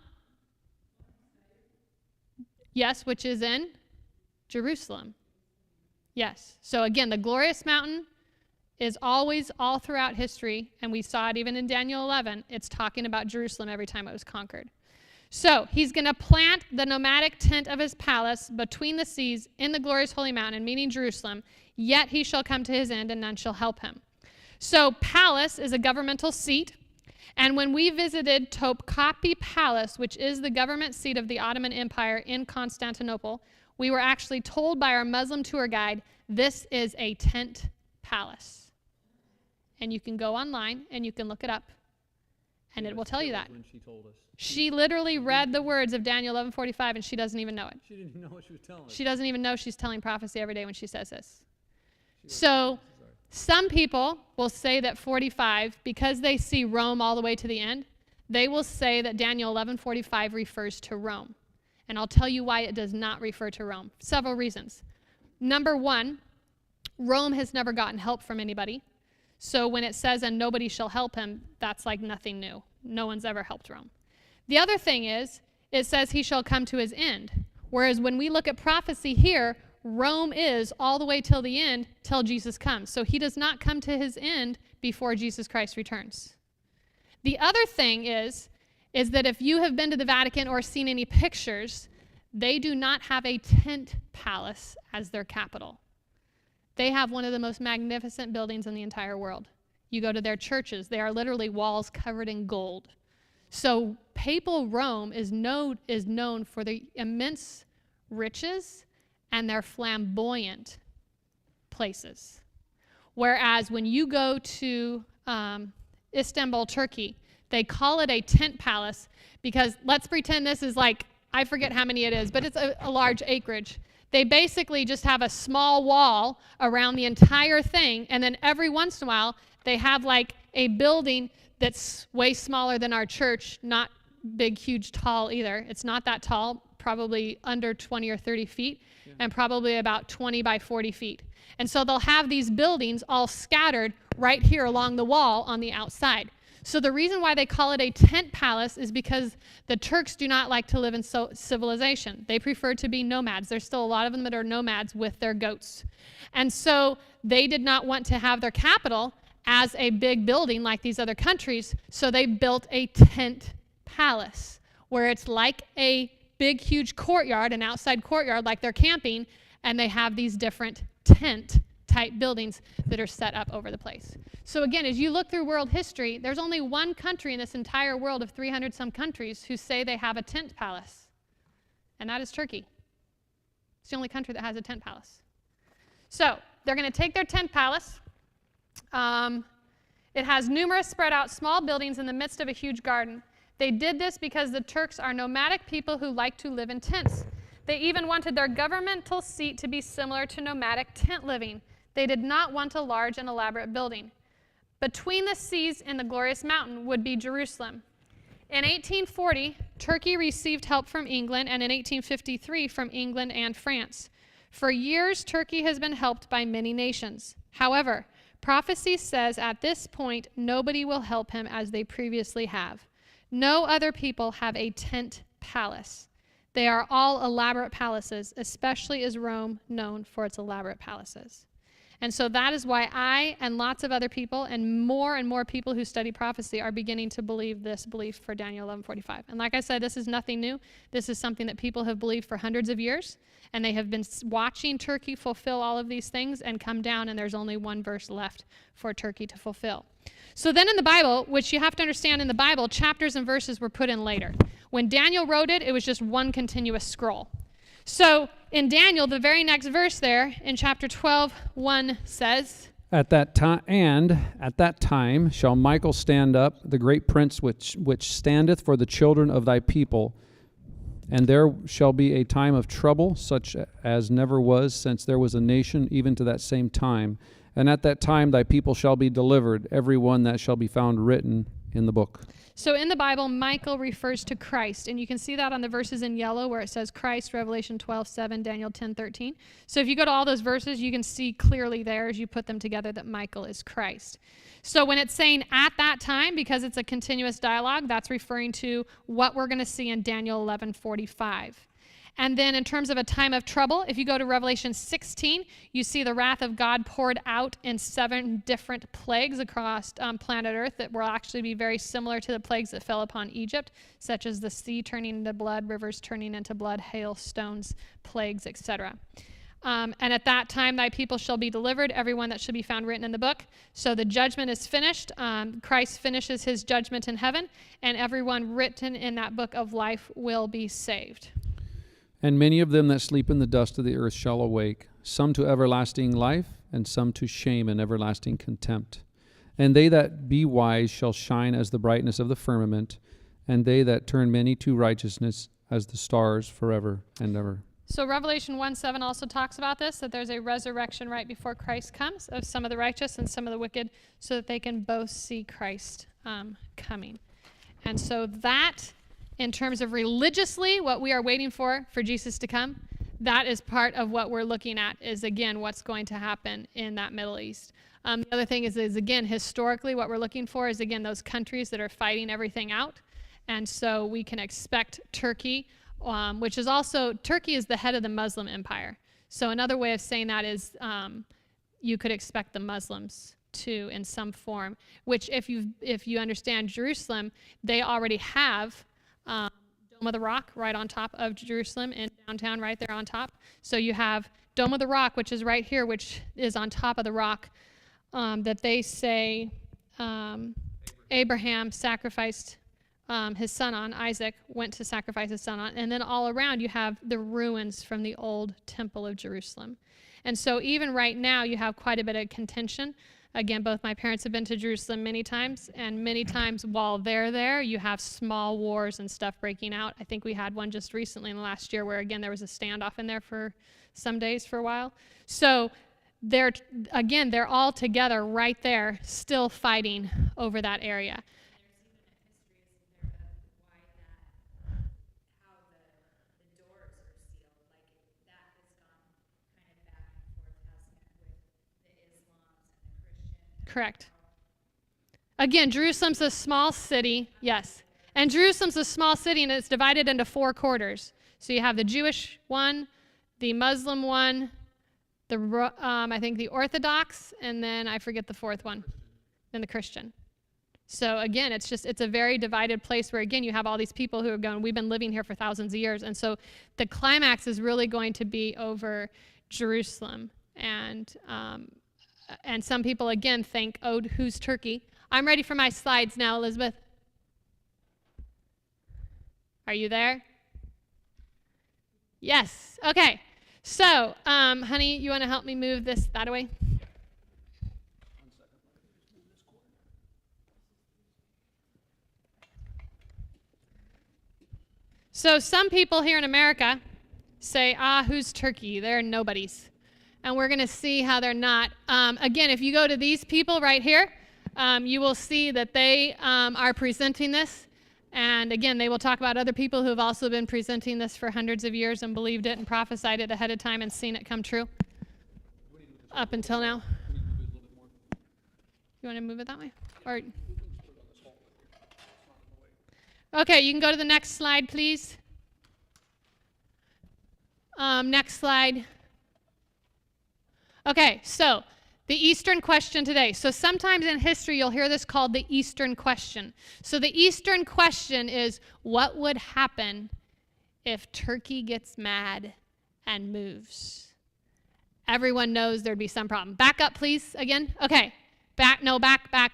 Yes, which is in Jerusalem. Yes. So again, the glorious mountain is always all throughout history, and we saw it even in Daniel 11, it's talking about Jerusalem every time it was conquered. So he's going to plant the nomadic tent of his palace between the seas in the glorious holy mountain, meaning Jerusalem, yet he shall come to his end, and none shall help him. So palace is a governmental seat, and when we visited Topkapi Palace, which is the government seat of the Ottoman Empire in Constantinople, we were actually told by our Muslim tour guide, this is a tent palace. And you can go online and you can look it up, and it will tell you that. When she told us. She literally read the words of Daniel 11:45, and she doesn't even know it. She didn't even know what she was telling us. She doesn't even know she's telling prophecy every day when she says this. So some people will say that 45, because they see Rome all the way to the end, they will say that Daniel 11:45 refers to Rome. And I'll tell you why it does not refer to Rome. Several reasons. Number one, Rome has never gotten help from anybody. So when it says, and nobody shall help him, that's like nothing new. No one's ever helped Rome. The other thing is, it says he shall come to his end. Whereas when we look at prophecy here, Rome is all the way till the end, till Jesus comes. So he does not come to his end before Jesus Christ returns. The other thing is that if you have been to the Vatican or seen any pictures, they do not have a tent palace as their capital. They have one of the most magnificent buildings in the entire world. You go to their churches, they are literally walls covered in gold. So papal Rome is known for the immense riches and their flamboyant places. Whereas when you go to Istanbul, Turkey, they call it a tent palace because let's pretend this is like I forget how many it is, but it's a large acreage. They basically just have a small wall around the entire thing, and then every once in a while, they have like a building that's way smaller than our church, not big, huge, tall either. It's not that tall, probably under 20 or 30 feet, and probably about 20 by 40 feet. And so they'll have these buildings all scattered right here along the wall on the outside. So the reason why they call it a tent palace is because the Turks do not like to live in civilization. They prefer to be nomads. There's still a lot of them that are nomads with their goats. And so they did not want to have their capital as a big building like these other countries, so they built a tent palace where it's like a big, huge courtyard, an outside courtyard like they're camping, and they have these different tent type buildings that are set up over the place. So again, as you look through world history, there's only one country in this entire world of 300 some countries who say they have a tent palace, and that is Turkey. It's the only country that has a tent palace. So they're going to take their tent palace. It has numerous spread out small buildings in the midst of a huge garden. They did this because the Turks are nomadic people who like to live in tents. They even wanted their governmental seat to be similar to nomadic tent living. They did not want a large and elaborate building. Between the seas and the glorious mountain would be Jerusalem. In 1840, Turkey received help from England, and in 1853 from England and France. For years, Turkey has been helped by many nations. However, prophecy says at this point, nobody will help him as they previously have. No other people have a tent palace. They are all elaborate palaces, especially is Rome known for its elaborate palaces. And so that is why I and lots of other people and more people who study prophecy are beginning to believe this belief for Daniel 11:45. And like I said, this is nothing new. This is something that people have believed for hundreds of years, and they have been watching Turkey fulfill all of these things and come down, and there's only one verse left for Turkey to fulfill. So then in the Bible, which you have to understand in the Bible, chapters and verses were put in later. When Daniel wrote it, it was just one continuous scroll. So in Daniel, the very next verse there in chapter 12:1 says, At that time shall Michael stand up, the great prince which standeth for the children of thy people, and there shall be a time of trouble, such as never was since there was a nation, even to that same time. And at that time thy people shall be delivered, every one that shall be found written in the book. So in the Bible, Michael refers to Christ, and you can see that on the verses in yellow where it says Christ, Revelation 12:7, Daniel 10:13. So if you go to all those verses, you can see clearly there as you put them together that Michael is Christ. So when it's saying at that time, because it's a continuous dialogue, that's referring to what we're going to see in Daniel 11:45. And then in terms of a time of trouble, if you go to Revelation 16, you see the wrath of God poured out in 7 different plagues across planet Earth that will actually be very similar to the plagues that fell upon Egypt, such as the sea turning into blood, rivers turning into blood, hail, stones, plagues, etc. And at that time thy people shall be delivered, everyone that shall be found written in the book. So the judgment is finished. Christ finishes his judgment in heaven, and everyone written in that book of life will be saved. And many of them that sleep in the dust of the earth shall awake, some to everlasting life, and some to shame and everlasting contempt. And they that be wise shall shine as the brightness of the firmament, and they that turn many to righteousness as the stars forever and ever. So Revelation 1:7 also talks about this, that there's a resurrection right before Christ comes of some of the righteous and some of the wicked, so that they can both see Christ coming. And so that, in terms of religiously, what we are waiting for Jesus to come, that is part of what we're looking at is, again, what's going to happen in that Middle East. The other thing is, again, historically, what we're looking for is, again, those countries that are fighting everything out. And so we can expect Turkey, which is also, Turkey is the head of the Muslim empire. So another way of saying that is you could expect the Muslims to, in some form, which if you understand Jerusalem, they already have Dome of the Rock right on top of Jerusalem in downtown right there on top. So you have Dome of the Rock, which is right here, which is on top of the rock that they say Abraham sacrificed his son on, Isaac went to sacrifice his son on, and then all around you have the ruins from the old temple of Jerusalem. And so even right now you have quite a bit of contention Again, both my parents have been to Jerusalem many times, and many times while they're there, you have small wars and stuff breaking out. I think we had one just recently in the last year where, again, there was a standoff in there for some days for a while. So they're all together right there, still fighting over that area. Correct. Again, Jerusalem's a small city, yes. And Jerusalem's a small city, and it's divided into 4 quarters. So you have the Jewish one, the Muslim one, I think the Orthodox, and then I forget the 4th one, then the Christian. So again, it's a very divided place where, again, you have all these people who are going, we've been living here for thousands of years. And so the climax is really going to be over Jerusalem. And some people, again, think, oh, who's Turkey? I'm ready for my slides now, Elizabeth. Are you there? Yes. Okay. So, honey, you want to help me move this that way? So some people here in America say, who's Turkey? They're nobodies. And we're going to see how they're not. Again, if you go to these people right here, you will see that they are presenting this. And again, they will talk about other people who have also been presenting this for hundreds of years and believed it and prophesied it ahead of time and seen it come true up until now. You want to move it that way? Or okay, you can go to the next slide, please. Next slide. Okay, so the Eastern question today. So sometimes in history, you'll hear this called the Eastern question. So the Eastern question is, what would happen if Turkey gets mad and moves? Everyone knows there'd be some problem. Back up, please, again. Okay, back.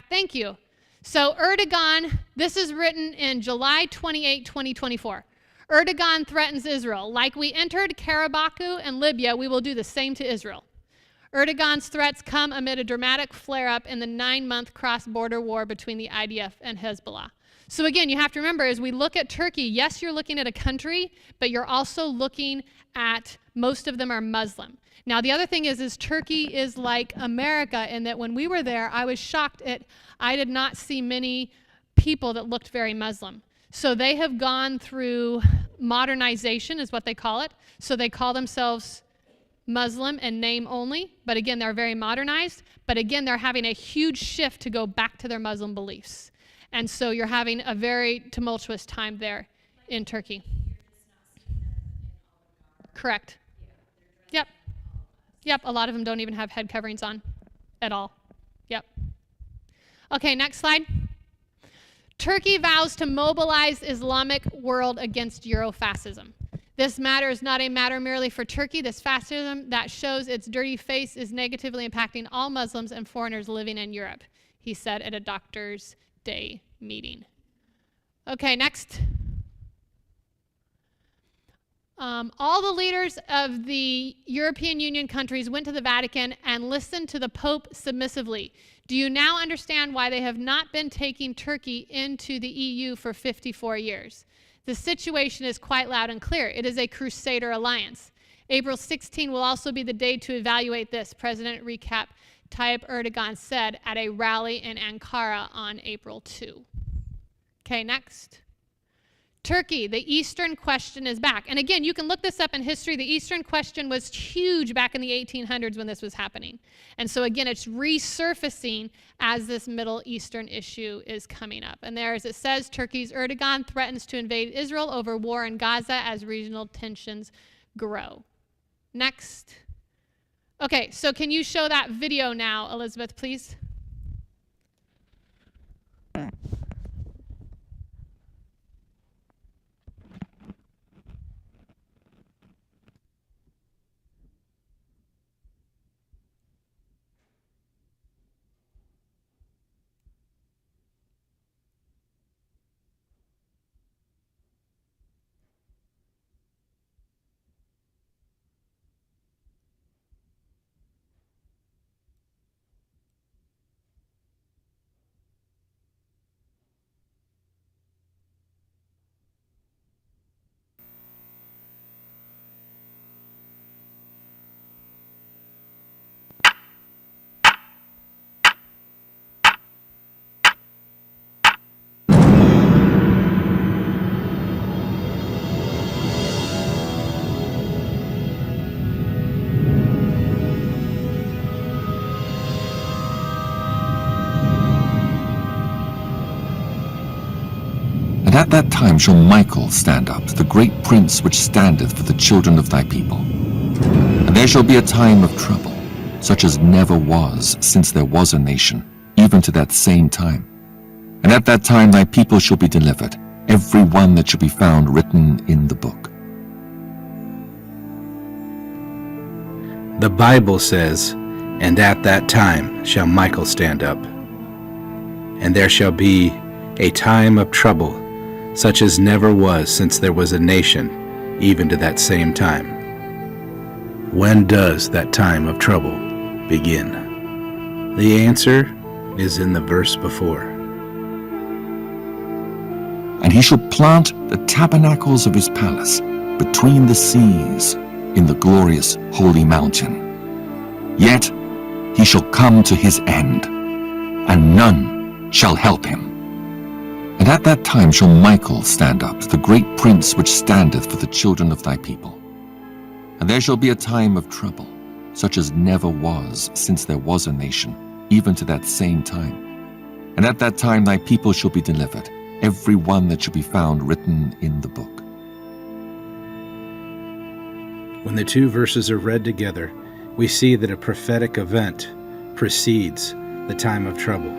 Thank you. So Erdogan, this is written in July 28, 2024. Erdogan threatens Israel. Like we entered Karabakh and Libya, we will do the same to Israel. Erdogan's threats come amid a dramatic flare-up in the 9-month cross-border war between the IDF and Hezbollah. So again, you have to remember, as we look at Turkey, yes, you're looking at a country, but you're also looking at, most of them are Muslim. Now, the other thing is Turkey is like America in that when we were there, I was shocked I did not see many people that looked very Muslim. So they have gone through modernization, is what they call it. So they call themselves Muslim and name only, but again, they're very modernized, but again, they're having a huge shift to go back to their Muslim beliefs. And so you're having a very tumultuous time there in Turkey. Correct. Yep, a lot of them don't even have head coverings on at all. Yep. Okay, next slide. Turkey vows to mobilize Islamic world against Eurofascism. This matter is not a matter merely for Turkey. This fascism that shows its dirty face is negatively impacting all Muslims and foreigners living in Europe, he said at a Doctors' Day meeting. Okay, next. All the leaders of the European Union countries went to the Vatican and listened to the Pope submissively. Do you now understand why they have not been taking Turkey into the EU for 54 years? The situation is quite loud and clear. It is a crusader alliance. April 16 will also be the day to evaluate this, President Recep Tayyip Erdogan said at a rally in Ankara on April 2. Okay, next. Turkey, the Eastern question is back. And again, you can look this up in history. The Eastern question was huge back in the 1800s when this was happening. And so again, it's resurfacing as this Middle Eastern issue is coming up. And there, as it says, Turkey's Erdogan threatens to invade Israel over war in Gaza as regional tensions grow. Next. Okay, so can you show that video now, Elizabeth, please? And at that time shall Michael stand up, the great prince which standeth for the children of thy people. And there shall be a time of trouble, such as never was since there was a nation, even to that same time. And at that time thy people shall be delivered, every one that shall be found written in the book. The Bible says, "And at that time shall Michael stand up. And there shall be a time of trouble, such as never was since there was a nation, even to that same time." When does that time of trouble begin? The answer is in the verse before. And he shall plant the tabernacles of his palace between the seas in the glorious holy mountain. Yet he shall come to his end, and none shall help him. And at that time shall Michael stand up, the great prince which standeth for the children of thy people. And there shall be a time of trouble, such as never was since there was a nation, even to that same time. And at that time thy people shall be delivered, every one that shall be found written in the book. When the two verses are read together, we see that a prophetic event precedes the time of trouble.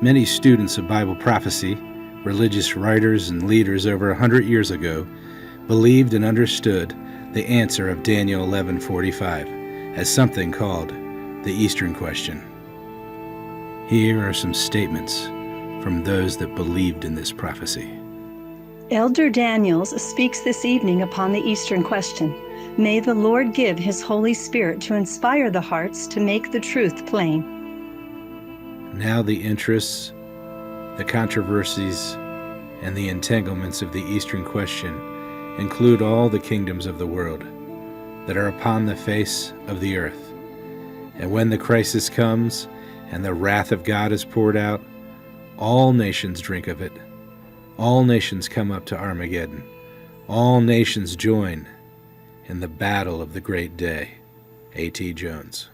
Many students of Bible prophecy, religious writers and leaders over 100 years ago, believed and understood the answer of Daniel 11:45 as something called the Eastern Question. Here are some statements from those that believed in this prophecy. Elder Daniels speaks this evening upon the Eastern Question. May the Lord give his Holy Spirit to inspire the hearts to make the truth plain. Now the interests, the controversies, and the entanglements of the Eastern Question include all the kingdoms of the world that are upon the face of the earth. And when the crisis comes and the wrath of God is poured out, all nations drink of it. All nations come up to Armageddon. All nations join in the battle of the great day. A.T. Jones.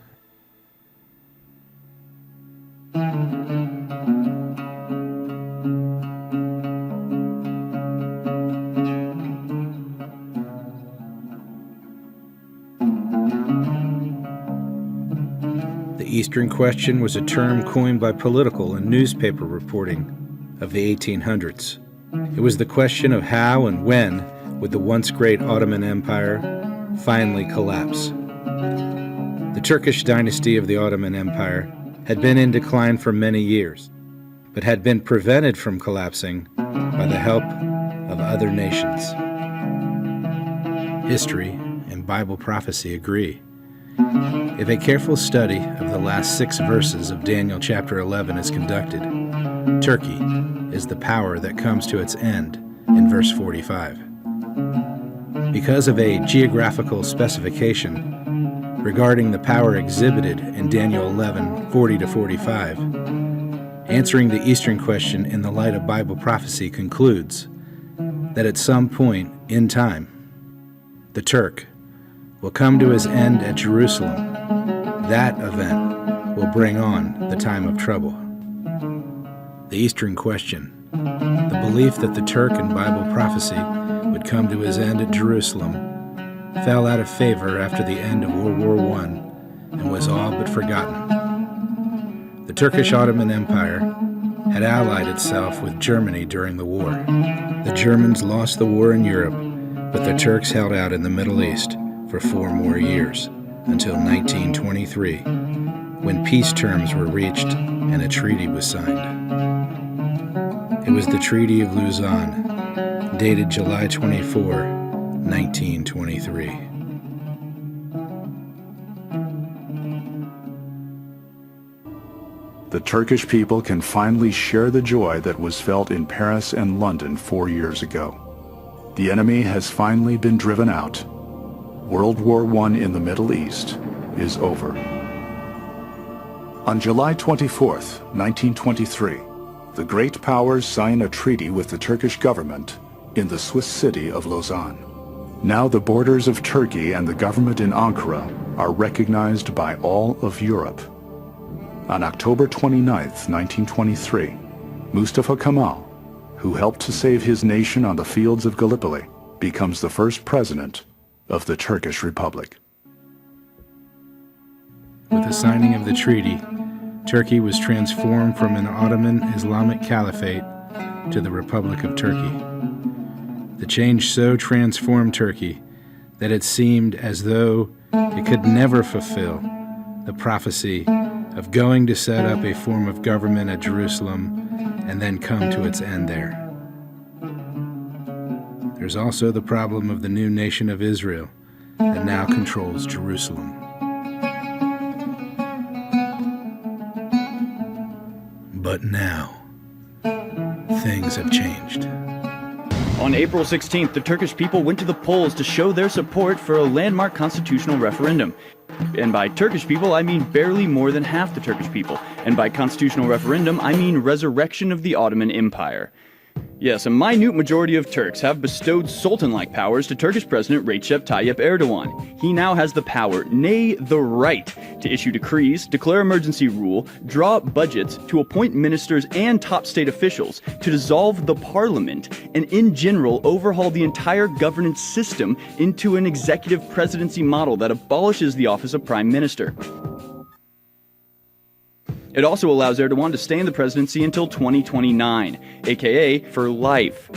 The Eastern Question was a term coined by political and newspaper reporting of the 1800s. It was the question of how and when would the once great Ottoman Empire finally collapse. The Turkish dynasty of the Ottoman Empire had been in decline for many years, but had been prevented from collapsing by the help of other nations. History and Bible prophecy agree. If a careful study of the last 6 verses of Daniel chapter 11 is conducted, Turkey is the power that comes to its end in verse 45. Because of a geographical specification regarding the power exhibited in Daniel 11:40-45, answering the Eastern Question in the light of Bible prophecy concludes that at some point in time, the Turk will come to his end at Jerusalem. That event will bring on the time of trouble. The Eastern Question, the belief that the Turk in Bible prophecy would come to his end at Jerusalem, fell out of favor after the end of World War I and was all but forgotten. The Turkish Ottoman Empire had allied itself with Germany during the war. The Germans lost the war in Europe, but the Turks held out in the Middle East for 4 more years, until 1923, when peace terms were reached and a treaty was signed. It was the Treaty of Lausanne, dated July 24, 1923. The Turkish people can finally share the joy that was felt in Paris and London 4 years ago. The enemy has finally been driven out. World War I in the Middle East is over. On July 24, 1923, the great powers sign a treaty with the Turkish government in the Swiss city of Lausanne. Now the borders of Turkey and the government in Ankara are recognized by all of Europe. On October 29, 1923, Mustafa Kemal, who helped to save his nation on the fields of Gallipoli, becomes the first president of the Turkish Republic. With the signing of the treaty, Turkey was transformed from an Ottoman Islamic Caliphate to the Republic of Turkey. The change so transformed Turkey that it seemed as though it could never fulfill the prophecy of going to set up a form of government at Jerusalem and then come to its end there. There's also the problem of the new nation of Israel that now controls Jerusalem. But now, things have changed. On April 16th, the Turkish people went to the polls to show their support for a landmark constitutional referendum. And by Turkish people, I mean barely more than half the Turkish people. And by constitutional referendum, I mean resurrection of the Ottoman Empire. Yes, a minute majority of Turks have bestowed sultan-like powers to Turkish President Recep Tayyip Erdogan. He now has the power, nay, the right, to issue decrees, declare emergency rule, draw up budgets, to appoint ministers and top state officials, to dissolve the parliament, and in general overhaul the entire governance system into an executive presidency model that abolishes the office of prime minister. It also allows Erdogan to stay in the presidency until 2029, aka for life.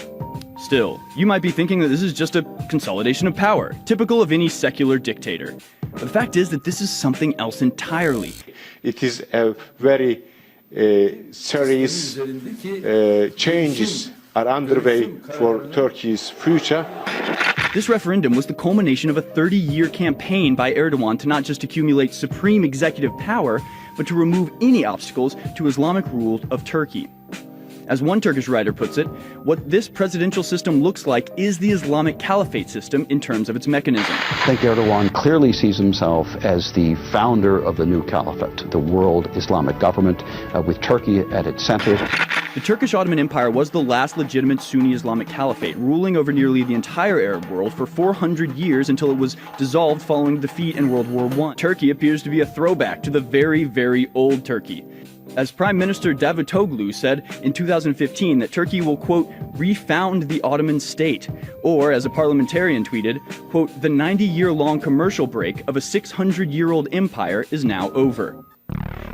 Still, you might be thinking that this is just a consolidation of power, typical of any secular dictator. But the fact is that this is something else entirely. It is a very serious changes are underway for Turkey's future. This referendum was the culmination of a 30-year campaign by Erdogan to not just accumulate supreme executive power, but to remove any obstacles to Islamic rule of Turkey. As one Turkish writer puts it, what this presidential system looks like is the Islamic Caliphate system in terms of its mechanism. I think Erdogan clearly sees himself as the founder of the new caliphate, the world Islamic government, with Turkey at its center. The Turkish Ottoman Empire was the last legitimate Sunni Islamic caliphate, ruling over nearly the entire Arab world for 400 years until it was dissolved following defeat in World War I. Turkey appears to be a throwback to the very, very old Turkey. As Prime Minister Davutoglu said in 2015 that Turkey will, quote, refound the Ottoman state, or as a parliamentarian tweeted, quote, the 90-year-long commercial break of a 600-year-old empire is now over.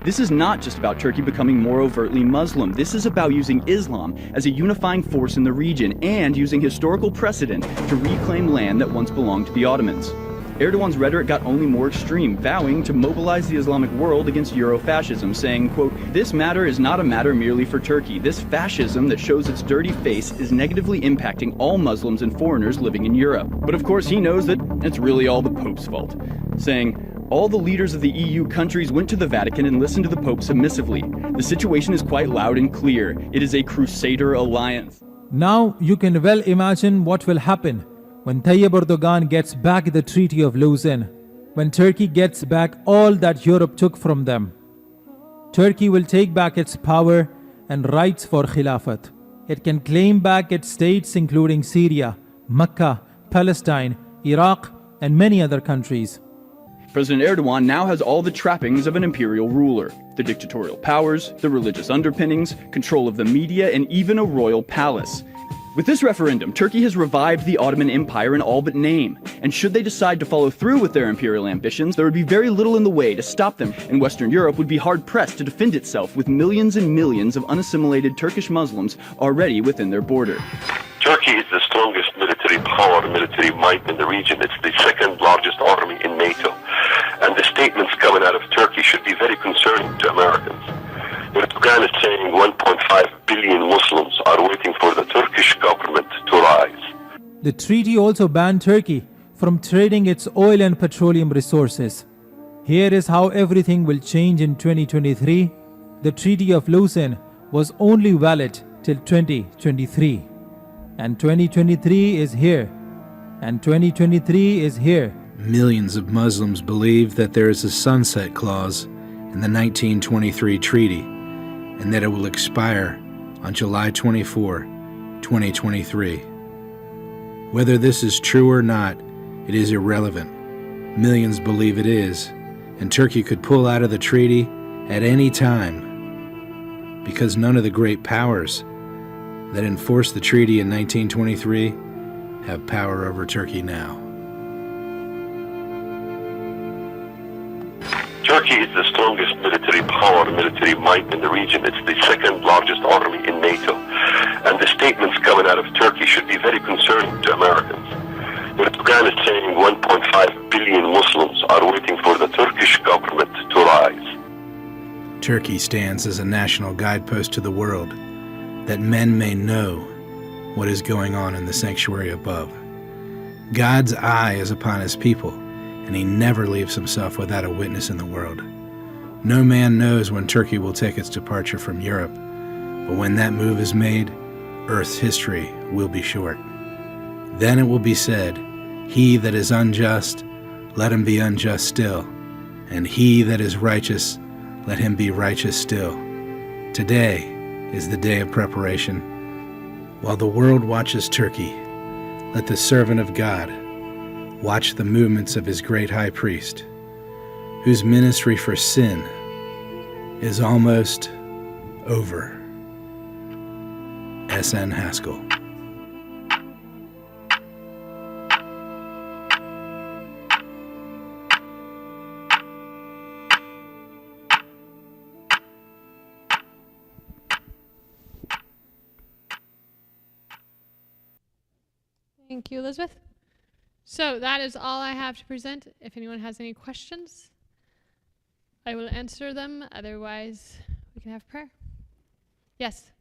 This is not just about Turkey becoming more overtly Muslim. This is about using Islam as a unifying force in the region and using historical precedent to reclaim land that once belonged to the Ottomans. Erdogan's rhetoric got only more extreme, vowing to mobilize the Islamic world against Eurofascism, saying, quote, this matter is not a matter merely for Turkey. This fascism that shows its dirty face is negatively impacting all Muslims and foreigners living in Europe. But of course he knows that it's really all the Pope's fault, saying, all the leaders of the EU countries went to the Vatican and listened to the Pope submissively. The situation is quite loud and clear. It is a crusader alliance. Now you can well imagine what will happen when Tayyip Erdogan gets back the Treaty of Lausanne, when Turkey gets back all that Europe took from them. Turkey will take back its power and rights for Khilafat. It can claim back its states including Syria, Mecca, Palestine, Iraq, and many other countries. President Erdogan now has all the trappings of an imperial ruler. The dictatorial powers, the religious underpinnings, control of the media, and even a royal palace. With this referendum, Turkey has revived the Ottoman Empire in all but name. And should they decide to follow through with their imperial ambitions, there would be very little in the way to stop them, and Western Europe would be hard-pressed to defend itself with millions and millions of unassimilated Turkish Muslims already within their border. Turkey is the strongest military power, military might in the region. It's the second largest army in NATO. And the statements coming out of Turkey should be very concerning to Americans. Erdogan is saying 1.5 billion Muslims are waiting for the Turkish government to rise. The treaty also banned Turkey from trading its oil and petroleum resources. Here is how everything will change in 2023. The Treaty of Lausanne was only valid till 2023. And 2023 is here. And 2023 is here. Millions of Muslims believe that there is a sunset clause in the 1923 treaty and that it will expire on July 24, 2023. Whether this is true or not, it is irrelevant. Millions believe it is, and Turkey could pull out of the treaty at any time, because none of the great powers that enforced the treaty in 1923 have power over Turkey now. Turkey is the strongest military power, military might in the region. It's the second largest army in NATO. And the statements coming out of Turkey should be very concerning to Americans. Erdogan is saying 1.5 billion Muslims are waiting for the Turkish government to rise. Turkey stands as a national guidepost to the world, that men may know what is going on in the sanctuary above. God's eye is upon his people, and he never leaves himself without a witness in the world. No man knows when Turkey will take its departure from Europe, but when that move is made, Earth's history will be short. Then it will be said, "He that is unjust, let him be unjust still, and he that is righteous, let him be righteous still." Today is the day of preparation. While the world watches Turkey, let the servant of God watch the movements of his great high priest, whose ministry for sin is almost over. S.N. Haskell. Thank you, Elizabeth. So that is all I have to present. If anyone has any questions, I will answer them. Otherwise, we can have prayer. Yes.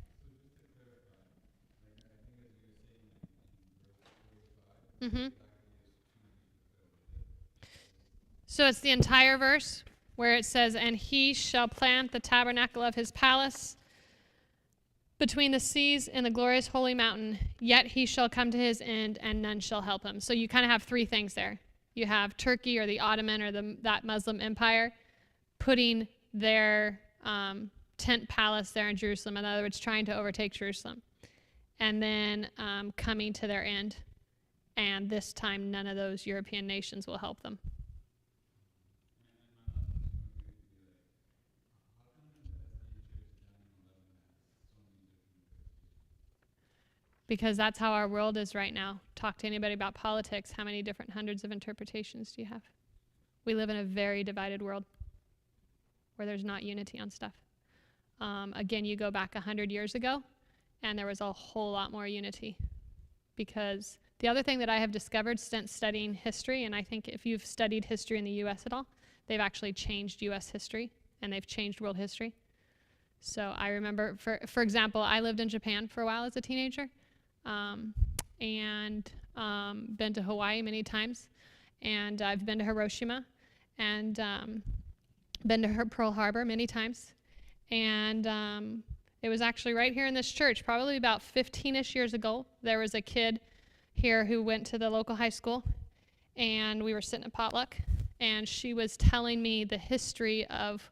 So it's the entire verse where it says, "And he shall plant the tabernacle of his palace between the seas in the glorious holy mountain, yet he shall come to his end, and none shall help him." So you kind of have three things there. You have Turkey or the Ottoman or that Muslim empire putting their tent palace there in Jerusalem, in other words, trying to overtake Jerusalem, and then coming to their end. And this time, none of those European nations will help them. Because that's how our world is right now. Talk to anybody about politics. How many different hundreds of interpretations do you have? We live in a very divided world where there's not unity on stuff. Again, you go back 100 years ago, and there was a whole lot more unity. Because the other thing that I have discovered since studying history, and I think if you've studied history in the U.S. at all, they've actually changed U.S. history, and they've changed world history. So I remember, for example, I lived in Japan for a while as a teenager. And been to Hawaii many times, and I've been to Hiroshima, and been to Pearl Harbor many times, and it was actually right here in this church, probably about 15-ish years ago. There was a kid here who went to the local high school, and we were sitting at potluck, and she was telling me the history of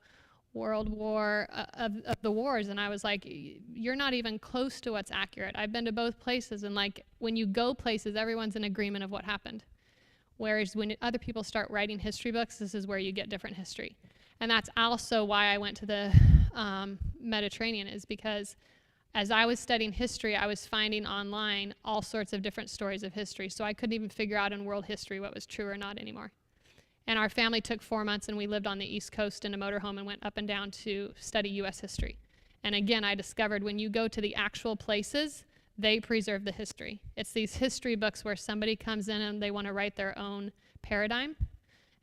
World War, of the wars, and I was like, you're not even close to what's accurate. I've been to both places, and like when you go places, everyone's in agreement of what happened. Whereas when other people start writing history books, this is where you get different history. And that's also why I went to the Mediterranean, is because as I was studying history, I was finding online all sorts of different stories of history, so I couldn't even figure out in world history what was true or not anymore. And our family took 4 months, and we lived on the East Coast in a motorhome and went up and down to study U.S. history. And again, I discovered when you go to the actual places, they preserve the history. It's these history books where somebody comes in and they want to write their own paradigm.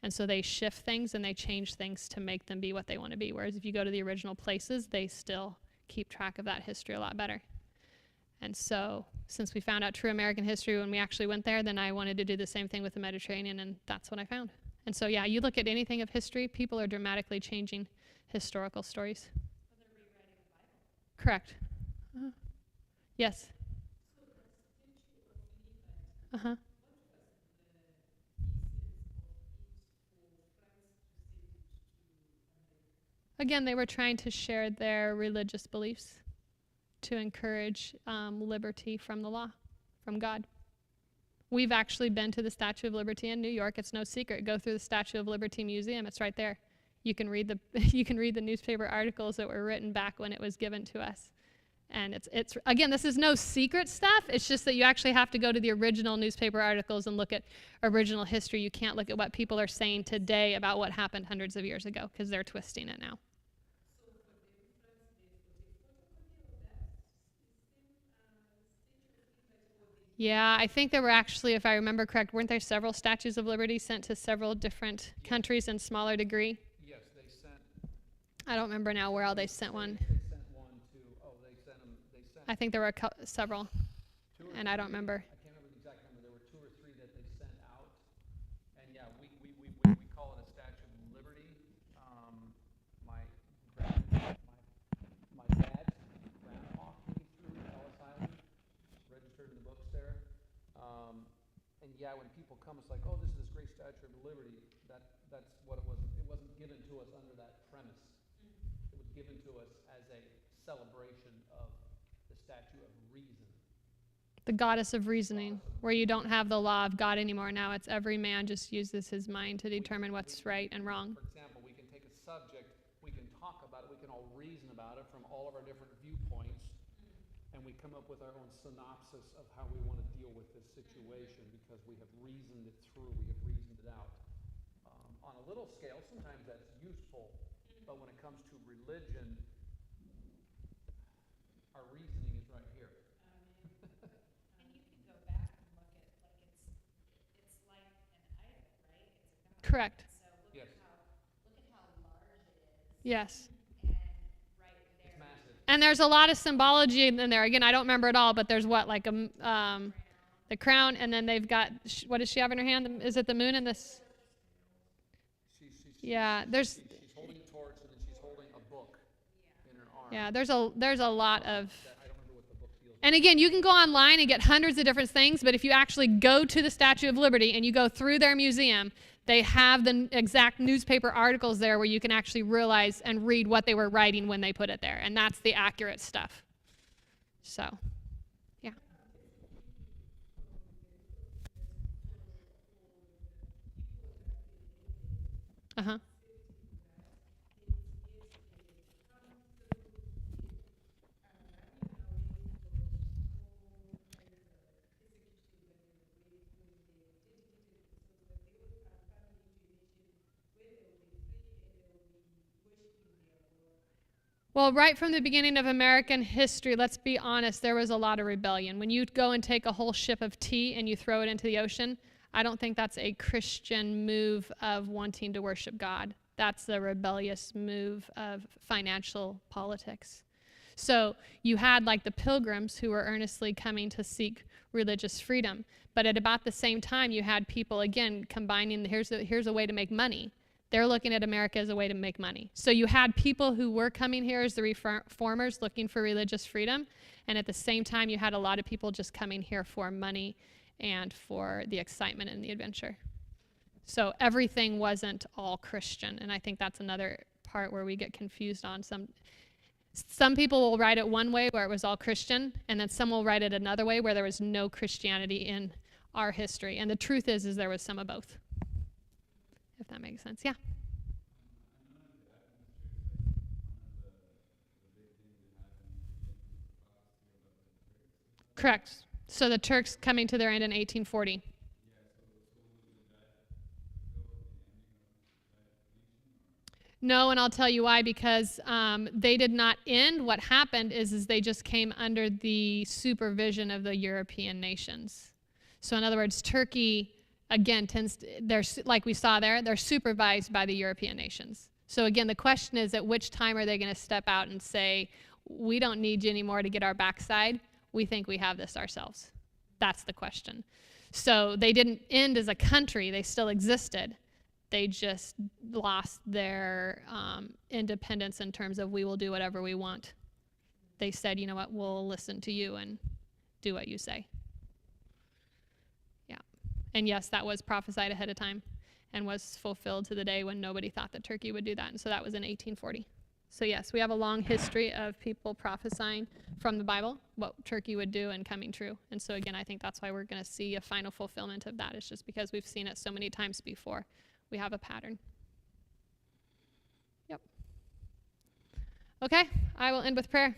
And so they shift things and they change things to make them be what they want to be. Whereas if you go to the original places, they still keep track of that history a lot better. And so since we found out true American history when we actually went there, then I wanted to do the same thing with the Mediterranean, and that's what I found. And so, yeah, you look at anything of history, people are dramatically changing historical stories. Correct. Yes. Again, they were trying to share their religious beliefs to encourage liberty from the law, from God. We've actually been to the Statue of Liberty in New York. It's no secret. Go through the Statue of Liberty Museum. It's right there. You can read the newspaper articles that were written back when it was given to us. And it's again, this is no secret stuff. It's just that you actually have to go to the original newspaper articles and look at original history. You can't look at what people are saying today about what happened hundreds of years ago, because they're twisting it now. Yeah, I think there were actually, if I remember correct, weren't there several statues of liberty sent to several different countries in smaller degree? Yes, they sent. I don't remember now where all they sent one. They sent one to. Oh, they sent them. They sent. I think there were several, and I don't remember. I can't remember the exact number. There were 2 or 3 that they sent out, and yeah, we call it a Statue of Liberty. My dad's grandpa came through Ellis Island, registered in the books there. And yeah, when people come, it's like, oh, this is this great Statue of Liberty. That's what it was. It wasn't given to us under that premise. It was given to us as a celebration of the Statue of Reason. The goddess of reasoning, where you don't have the law of God anymore. Now it's every man just uses his mind to determine what's right and wrong. For example, we can take a subject, we can talk about it, we can all reason about it from all of our different viewpoints, and we come up with our own synopsis of how we want to deal with this situation because we have reasoned it through, we have reasoned it out. On a little scale, sometimes that's useful, but when it comes to religion, our reasoning is right here. And you can go back and look at, like, it's like an idol, right? It's a god. Correct. So look Yes. at how large it is. Yes. And right there. It's massive. And there's a lot of symbology in there. Again, I don't remember it all, but there's what, the crown, and then they've got, what does she have in her hand? Is it the moon and this? Yeah, there's. She's holding a torch, and then she's holding a book in her arm. Yeah, there's a lot of. I don't remember what the book deals with. And again, you can go online and get hundreds of different things, but if you actually go to the Statue of Liberty and you go through their museum, they have the exact newspaper articles there where you can actually realize and read what they were writing when they put it there, and that's the accurate stuff. So, yeah. Uh-huh. Well, right from the beginning of American history, let's be honest, there was a lot of rebellion. When you go and take a whole ship of tea and you throw it into the ocean, I don't think that's a Christian move of wanting to worship God. That's the rebellious move of financial politics. So you had like the Pilgrims who were earnestly coming to seek religious freedom. But at about the same time, you had people, again, combining, here's a way to make money. They're looking at America as a way to make money. So you had people who were coming here as the reformers looking for religious freedom, and at the same time you had a lot of people just coming here for money and for the excitement and the adventure. So everything wasn't all Christian, and I think that's another part where we get confused on. Some people will write it one way where it was all Christian, and then some will write it another way where there was no Christianity in our history. And the truth is there was some of both. If that makes sense. Yeah. Correct. So the Turks coming to their end in 1840. No, and I'll tell you why, because they did not end. What happened is they just came under the supervision of the European nations. So in other words, Turkey, again, like we saw there, they're supervised by the European nations. So again, the question is, at which time are they going to step out and say, we don't need you anymore to get our backside. We think we have this ourselves. That's the question. So they didn't end as a country. They still existed. They just lost their independence in terms of we will do whatever we want. They said, you know what, we'll listen to you and do what you say. Yeah. And yes, that was prophesied ahead of time and was fulfilled to the day when nobody thought that Turkey would do that. And so that was in 1840. So yes, we have a long history of people prophesying from the Bible what Turkey would do and coming true. And so again, I think that's why we're going to see a final fulfillment of that. It's just because we've seen it so many times before. We have a pattern. Okay, I will end with prayer.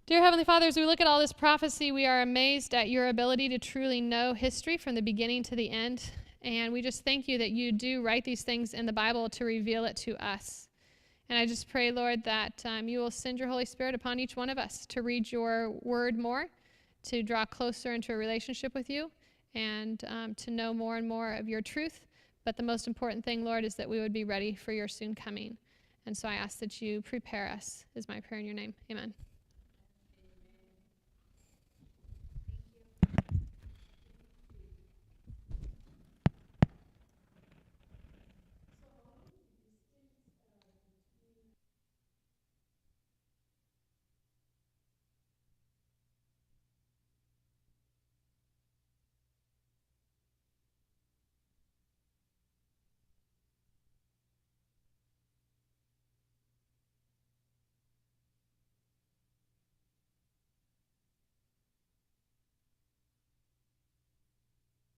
Dear Heavenly Father, as we look at all this prophecy, we are amazed at your ability to truly know history from the beginning to the end. And we just thank you that you do write these things in the Bible to reveal it to us. And I just pray, Lord, that you will send your Holy Spirit upon each one of us to read your word more, to draw closer into a relationship with you, and to know more and more of your truth. But the most important thing, Lord, is that we would be ready for your soon coming. And so I ask that you prepare us, is my prayer in your name. Amen.